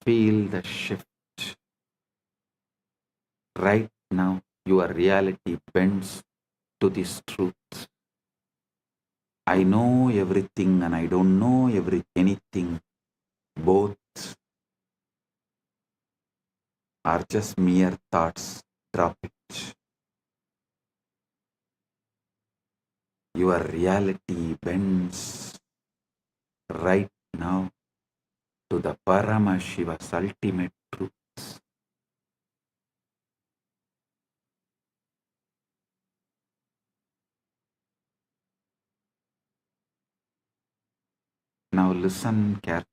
Feel the shift. Right now, your reality bends to this truth. I know everything and I don't know anything. Both are just mere thoughts. Drop it. Your reality bends right now to the Paramashiva's ultimate truth. Now listen carefully.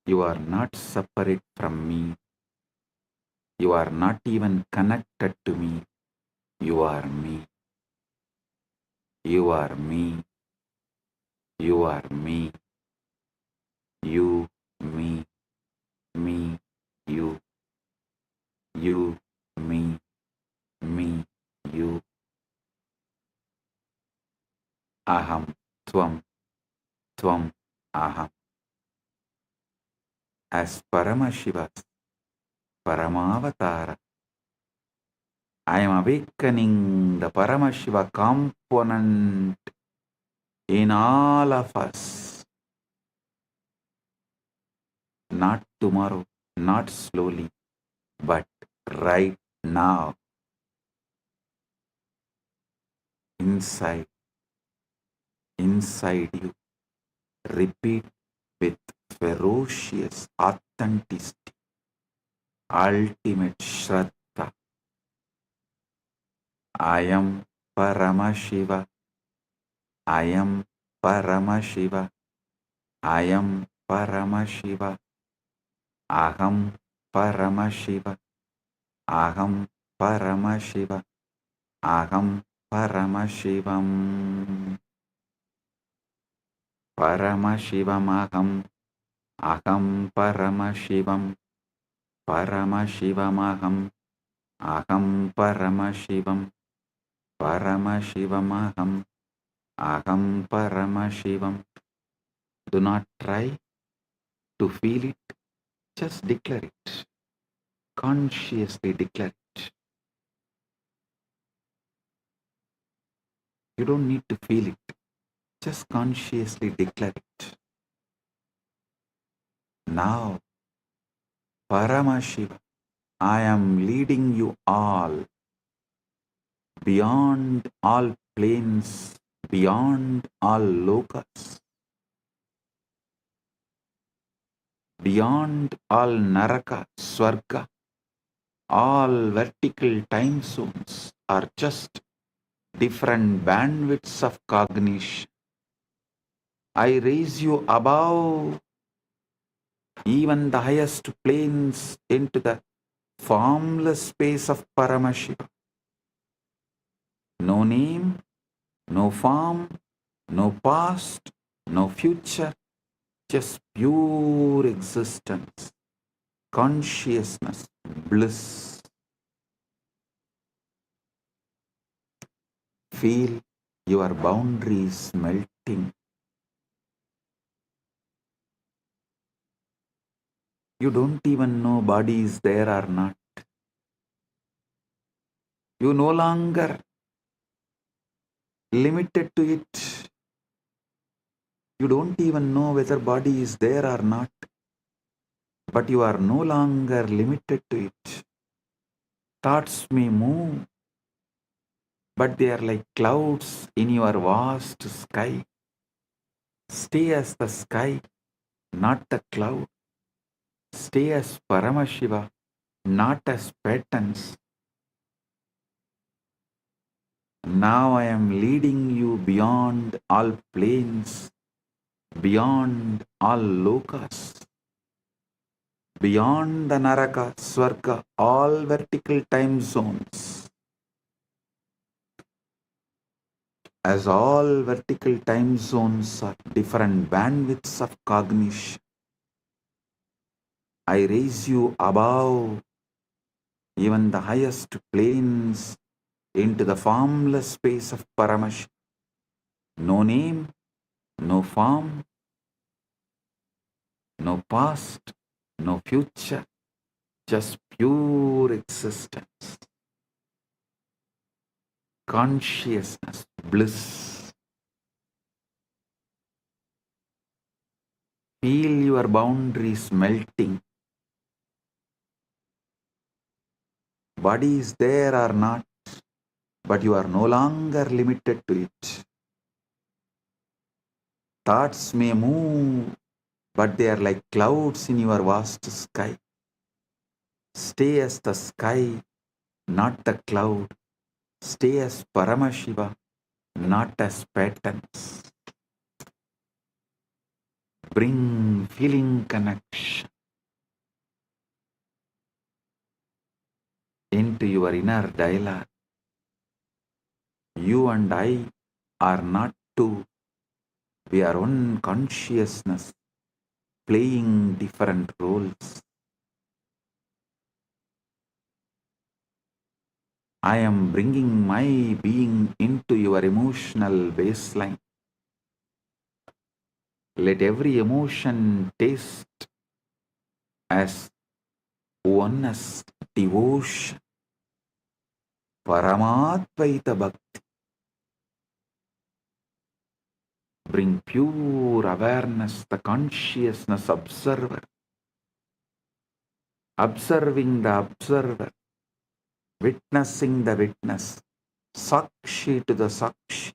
You are not separate from me. You are not even connected to me. You are me. You are me. You are me. You, me, me, you, me, me, aham, tvam, tvam, aham. As Paramashiva's Paramavatara, I am awakening the Paramashiva component in all of us. Not tomorrow, not slowly, but right now, inside you. Repeat with ferocious authenticity, ultimate Shraddha. I am Paramashiva. I am Paramashiva. I am Paramashiva. Aham Paramashiva. Aham Paramashiva. Aham Paramashivam. Paramashivam aham Paramashivam. Paramashivam aham Paramashivam. Paramashivam aham Paramashivam. Do not try to feel it, just declare it. Consciously declare it. You don't need to feel it, just consciously declare it. Now, Paramashiva, I am leading you all beyond all planes, beyond all lokas, beyond all naraka, swarga, all vertical time zones are just different bandwidths of cognition. I raise you above even the highest planes into the formless space of Paramashiva. No name, no form, no past, no future, just pure existence, consciousness, bliss. Feel your boundaries melting. You don't even know body is there or not. You no longer limited to it. You don't even know whether body is there or not, but you are no longer limited to it. Thoughts may move, but they are like clouds in your vast sky. Stay as the sky, not the cloud. Stay as Paramashiva, not as patterns. Now I am leading you beyond all planes, beyond all lokas, beyond the naraka, swarga, all vertical time zones. As all vertical time zones are different bandwidths of cognition, I raise you above even the highest planes into the formless space of Paramashiva. No name, no form, no past, no future, just pure existence, consciousness, bliss. Feel your boundaries melting. Body is there or not, but you are no longer limited to it. Thoughts may move, but they are like clouds in your vast sky. Stay as the sky, not the cloud. Stay as Paramashiva, not as patterns. Bring feeling connection into your inner dialogue. You and I are not two. We are one consciousness playing different roles. I am bringing my being into your emotional baseline. Let every emotion taste as oneness, devotion, Paramatvaita Bhakti. Bring pure awareness, the consciousness observer, observing the observer, witnessing the witness, Sakshi to the Sakshi,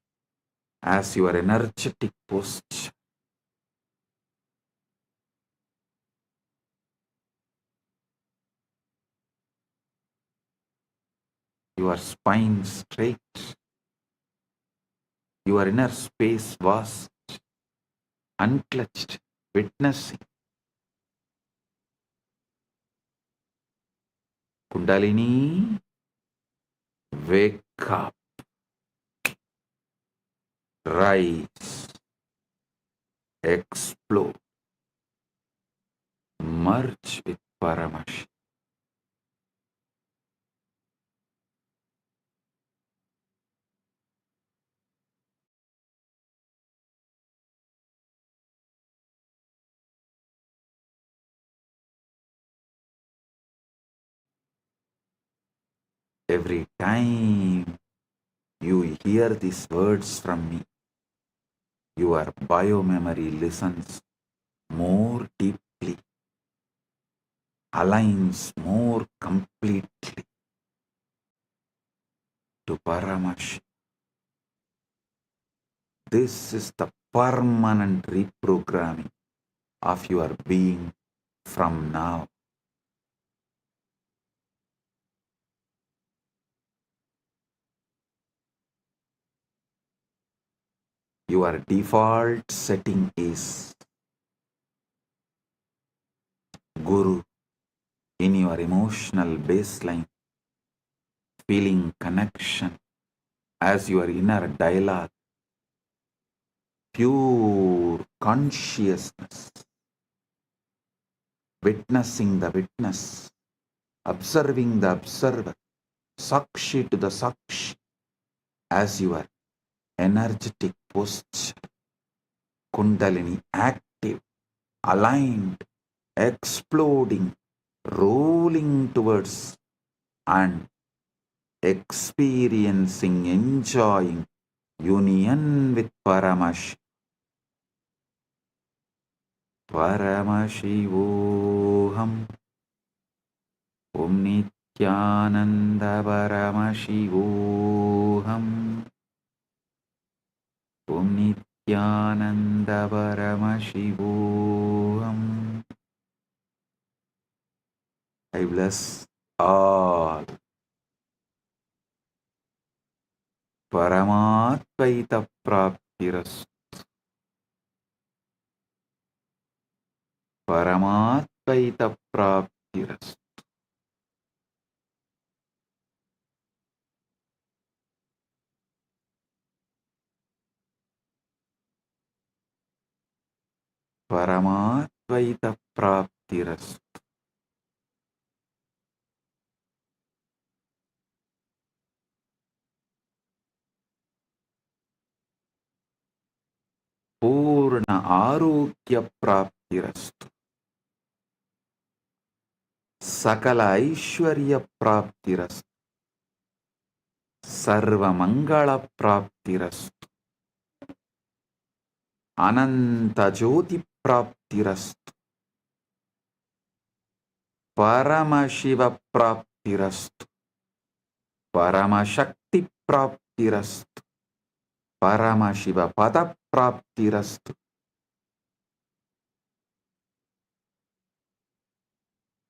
as your energetic posture. Your spine straight, your inner space vast, unclutched, witnessing. Kundalini, wake up, rise, explode, merge with Paramashiva. Every time you hear these words from me, your biomemory listens more deeply, aligns more completely to Paramashiva. This is the permanent reprogramming of your being from now. Your default setting is Guru in your emotional baseline, feeling connection as your inner dialogue, pure consciousness, witnessing the witness, observing the observer, Sakshi to the Sakshi, as your energetic posture, Kundalini active, aligned, exploding, rolling towards and experiencing, enjoying union with Paramashiva. Paramashivoham Om Nityananda Paramashivoham Om Nityananda Paramashivoham. I bless all. Paramatvaita Praptiras. Paramatvaita Praptiras. Paramatvaita Praptiras. Purna Arogya Praptirastu. Sakala Aishwarya Praptirastu. Sarva Mangala Praptirastu. Ananta Jyoti Praptirastu. Paramashiva Praptirastu. Paramashakti Praptirastu. Paramashiva Pada Praptirastu.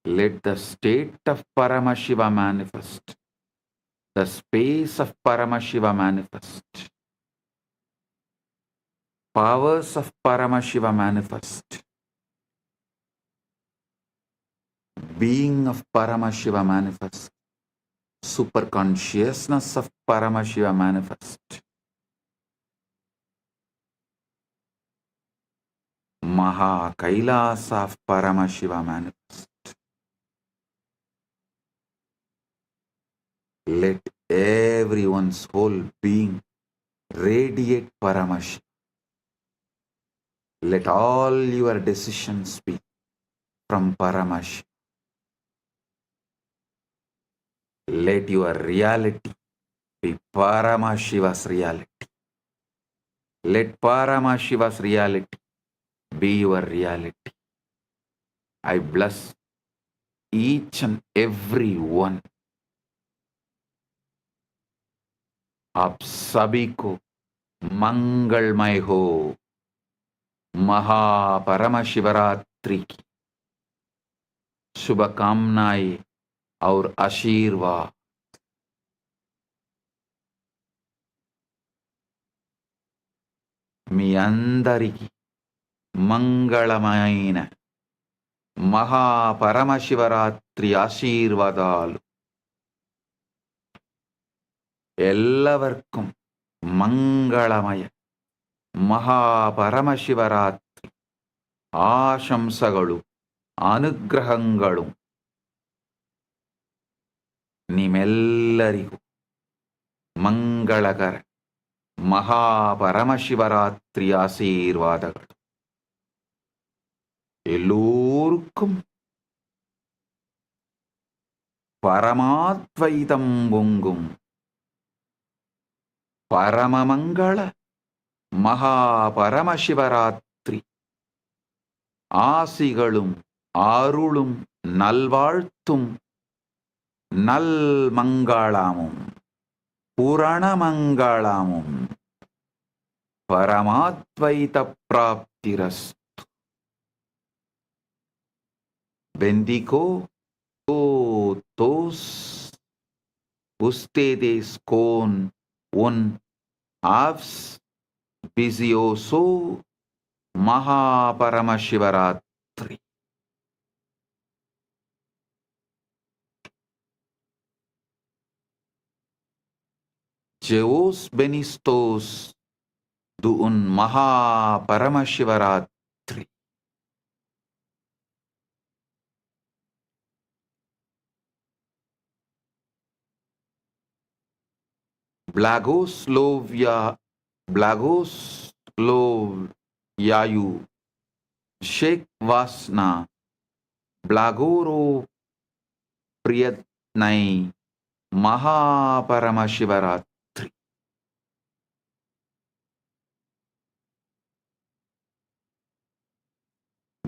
Let the state of Paramashiva manifest. The space of Paramashiva manifest. Powers of Paramashiva manifest. Being of Paramashiva manifest. Super consciousness of Paramashiva manifest. Maha KAILASA of Paramashiva manifest. Let everyone's whole being radiate Paramashiva. Let all your decisions be from Paramashiva. Let your reality be Paramashiva's reality. Let Paramashiva's reality be your reality. I bless each and every one. आप सभी को मंगलमय हो। महापरमशिवरात्रि की शुभकामनाएं और आशीर्वाद। మీ అందరికీ మంగళమైన మహాపరమశివరాత్రి ఆశీర్వాదాలు. എല്ലാവർക്കും മംഗളമയ മഹാപരമശിവരാത്രി ആശംസകളും അനുഗ്രഹങ്ങളും ನಿಮ್ಮೆಲ್ಲರಿಗೂ ಮಂಗಳಕರ ಮಹಾಪರಮಶಿವರಾತ್ರಿ ಆಶೀರ್ವಾದಗಳು. எல்லோருக்கும் பரமாத்வைதம் பொங்கும் பரமமங்கள மகாபரமசிவராத்திரி ஆசிகளும் அருளும் நல்வாழ்த்தும் நல்மங்களமும் புரணமங்களமும் பரமாத்வைத பிராப்திரஸ்து. Bendigo todos ustedes con un auspicioso Mahaparamashivaratri. Que os benditos de un Mahaparamashivaratri. Blagoslovyayu Sheikh Vasna Blagoro Priyatnai Mahaparamashivaratri.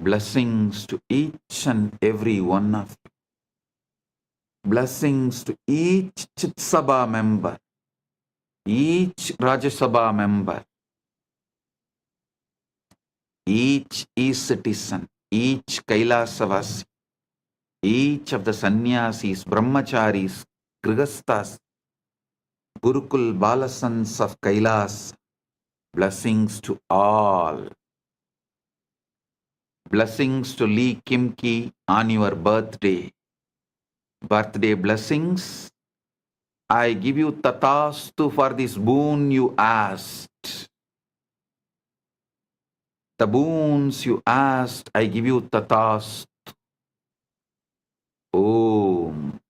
Blessings to each and every one of you. Blessings to each Chit Sabha member, each Rajya Sabha member, each e-citizen, each Kailasavasi, each of the sannyasis, brahmacharis, grihasthas, Gurukul Balasans of Kailasa. Blessings to all. Blessings to Lee Kimki on your birthday. Birthday blessings. I give you tatastu for this boon you asked. The boons you asked, I give you tatastu. Om.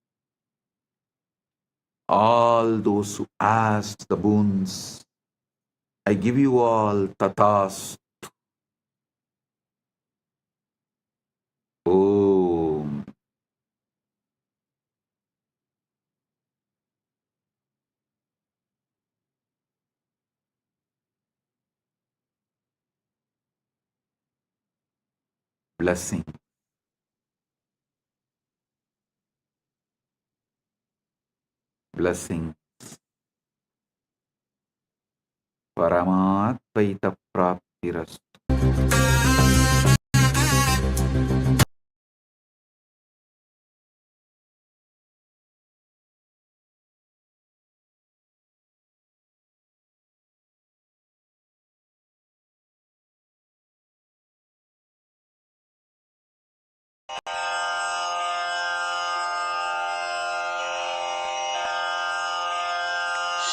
All those who asked the boons, I give you all tatastu. Om. Blessing. Blessing. Paramatvaita praptirastu.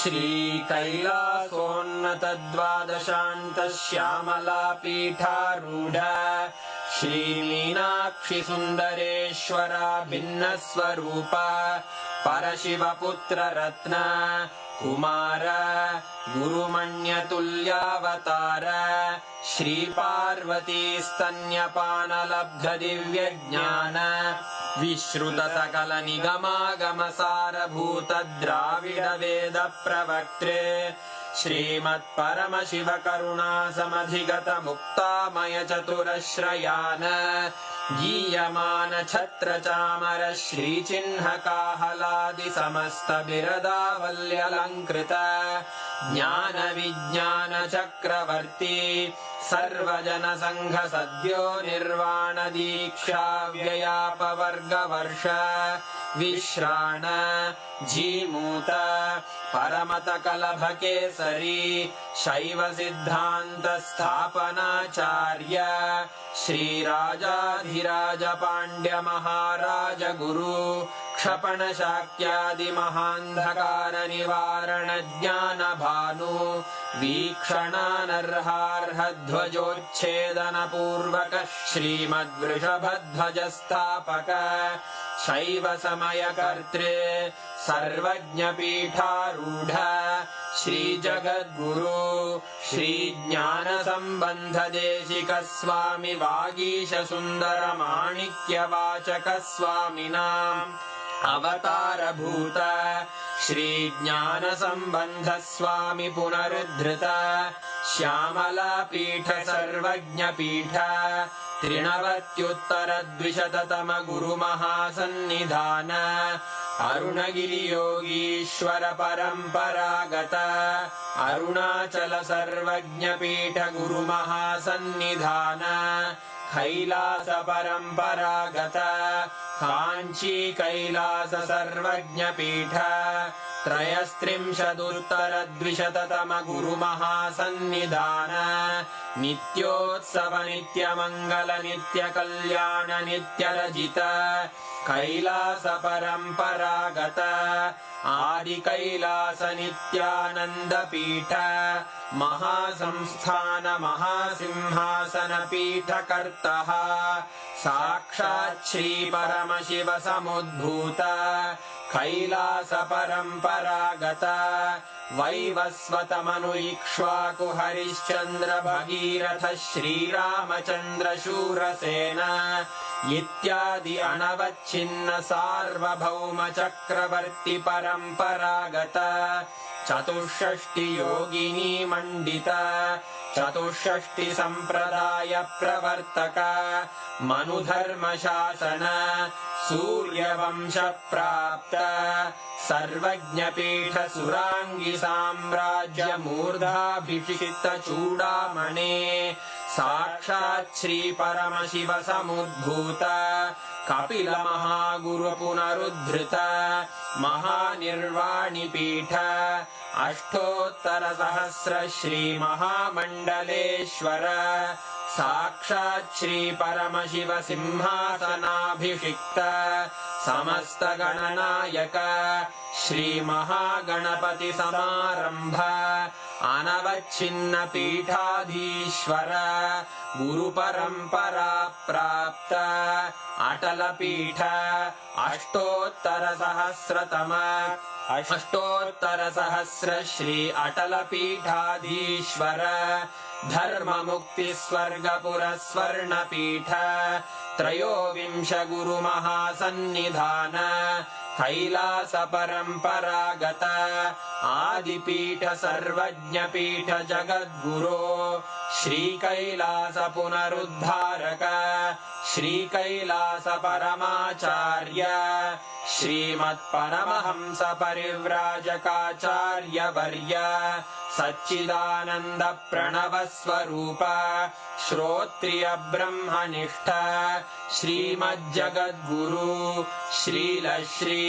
Shri कैलासोन्नत द्वादशान्त Shyamala पीठारूढ़ Shri Meenakshi सुंदरेश्वरा भिन्न स्वरूपा परशिवपुत्ररत्न कुमार गुरुमण्यतुल्यावतार श्रीपार्वतीस्तन्यपानलब्धदिव्यज्ञान विश्रुतसकलनिगमागमसारभूत द्राविडवेदप्रवक्त्रे श्रीमत्परमशिवकरुणासमधिगतमुक्तामयचतुरश्रयान् गीयमान छत्रचामर श्रीचिह्नकाहलादिसमस्तबिरदावल्यलङ्कृत ज्ञानविज्ञानचक्रवर्ती सर्वजनसङ्घसद्यो निर्वाणदीक्षाव्ययापवर्गवर्ष विश्राण जीमूत परमतकलभकेसरी शैवसिद्धान्तस्थापनाचार्य श्रीराजाधिराजपाण्ड्यमहाराज गुरु क्षपणशाक्यादिमहान्धकारनिवारणज्ञानभानु वीक्षणानर्हार्हध्वजोच्छेदनपूर्वक श्रीमद्वृषभध्वजस्थापक शैवसमयकर्त्रे सर्वज्ञपीठारूढ श्रीजगद्गुरु श्रीज्ञानसम्बन्धदेशिकस्वामि वागीशसुन्दरमाणिक्यवाचकस्वामिनाम् अवतारभूत श्रीज्ञानसम्बन्धस्वामि पुनरुद्धृत श्यामलापीठ सर्वज्ञपीठ त्रिनवत्युत्तरद्विशततम गुरुमहासन्निधान अरुणगिरियोगीश्वर परम्परागत अरुणाचल सर्वज्ञपीठ गुरुमहासन्निधान कैलास परम्परागत काञ्ची कैलास सर्वज्ञपीठ त्रयस्त्रिंशदुत्तरद्विशततम गुरुमहासन्निधान नित्योत्सव नित्यमङ्गल नित्यकल्याण नित्यरजित कैलास परम्परागत आदिकैलास नित्यानन्दपीठ महासंस्थान महासिंहासनपीठकर्तः साक्षात् श्रीपरमशिव समुद्भूत कैलास परम्परागत वैवस्वतमनु इक्ष्वाकु हरिश्चन्द्र भगीरथ श्रीरामचन्द्र शूरसेन इत्यादि अनवच्छिन्न सार्वभौम चक्रवर्ति परम्परागत चतुष्षष्टि योगिनी मण्डित चतुष्षष्टि सम्प्रदाय प्रवर्तक मनुधर्मशासन सूर्यवंश प्राप्त सर्वज्ञपीठ सुराङ्गी साम्राज्य मूर्धाभिषिक्त चूडामणे साक्षात् श्री परमशिव समुद्भूत कपिल महागुरु पुनरुद्धृत महानिर्वाणिपीठ अष्टोत्तर सहस्र श्री महामण्डलेश्वर साक्षात् श्री परमशिव सिंहासनाभिषिक्त समस्त गणनायक श्री महागणपति समारंभ अनवच्छिन्न पीठाधीश्वर गुरु परंपरा प्राप्त अटल पीठ अष्टोत्तर सहस्र श्री अटल पीठाधीश्वर धर्म मुक्ति स्वर्गपुर स्वर्ण पीठ त्रयोविंश गुरु महासन्निधान कैलास परम्परागत आदिपीठ सर्वज्ञपीठ जगद्गुरो श्री कैलास पुनरुद्धारक श्री कैलास परमाचार्य श्रीमत्परमहंस परिव्राजकाचार्य वर्य सच्चिदानंद प्रणव स्वरूप श्रोत्रिय ब्रह्मनिष्ठ श्रीमज्जगद्गुरु श्रील श्री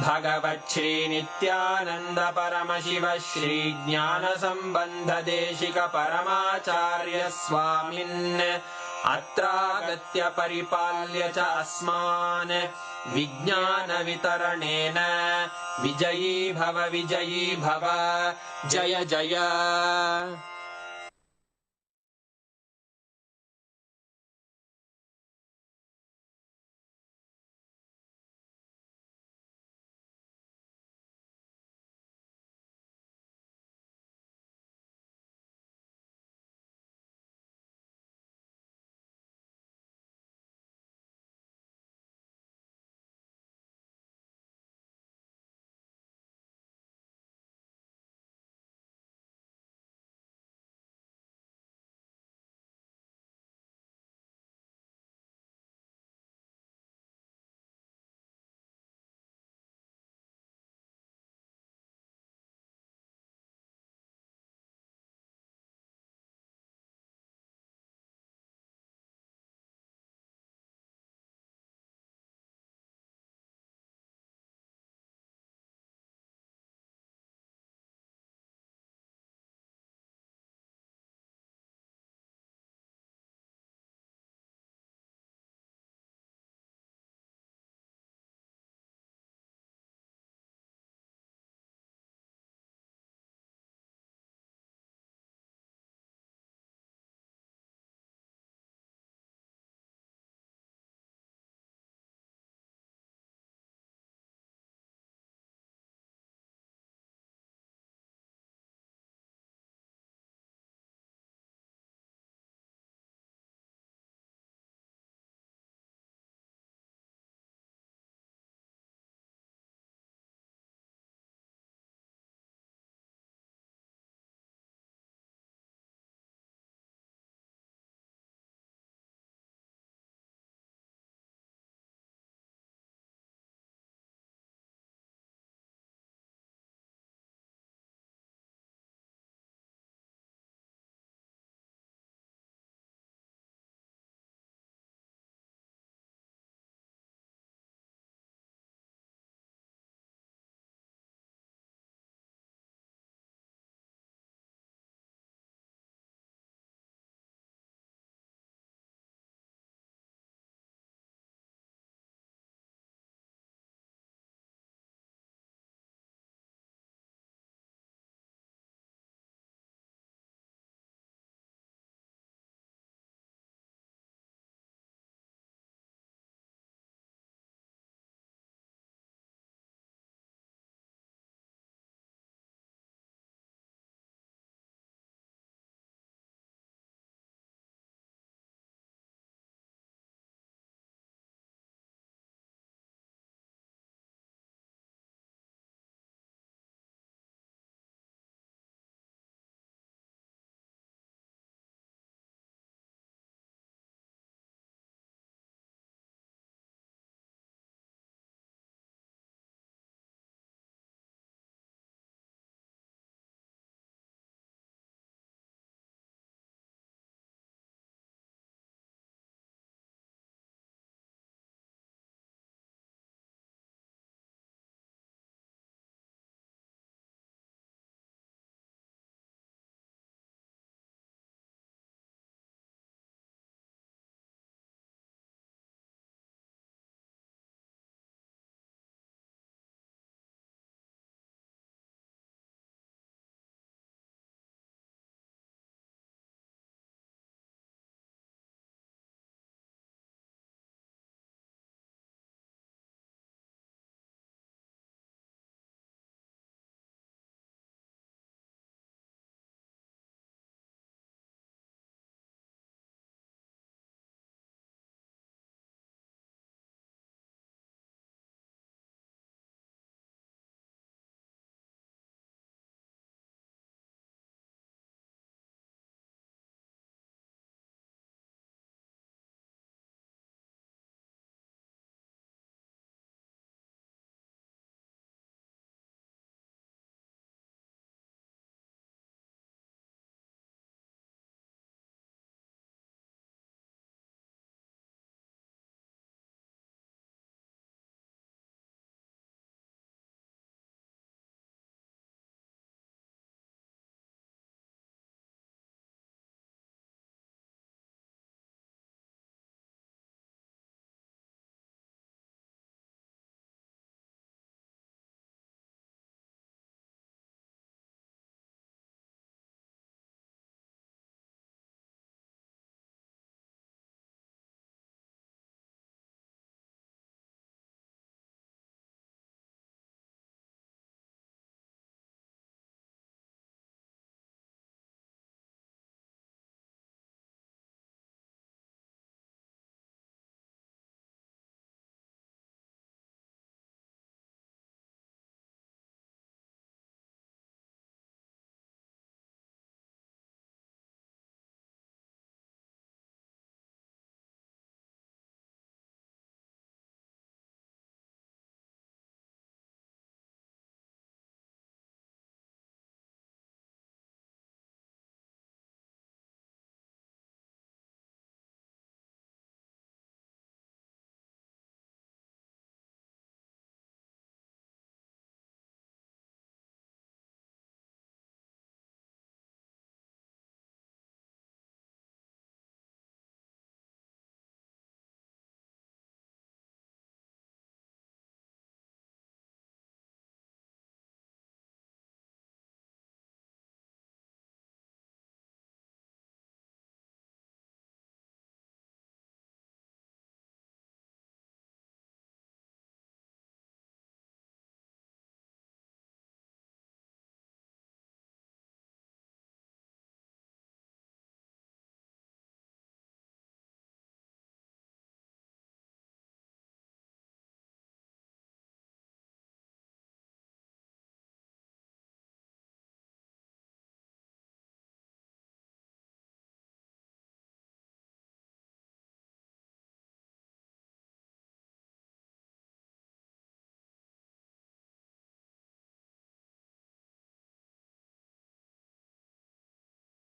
भगवत्श्री नित्यानंद परमशिव श्री ज्ञान संबंध देशिक परमाचार्य स्वामिन् अत्रागत्य परिपाल्य च अस्मान् विज्ञान वितरणेन विजयी भव जय जय।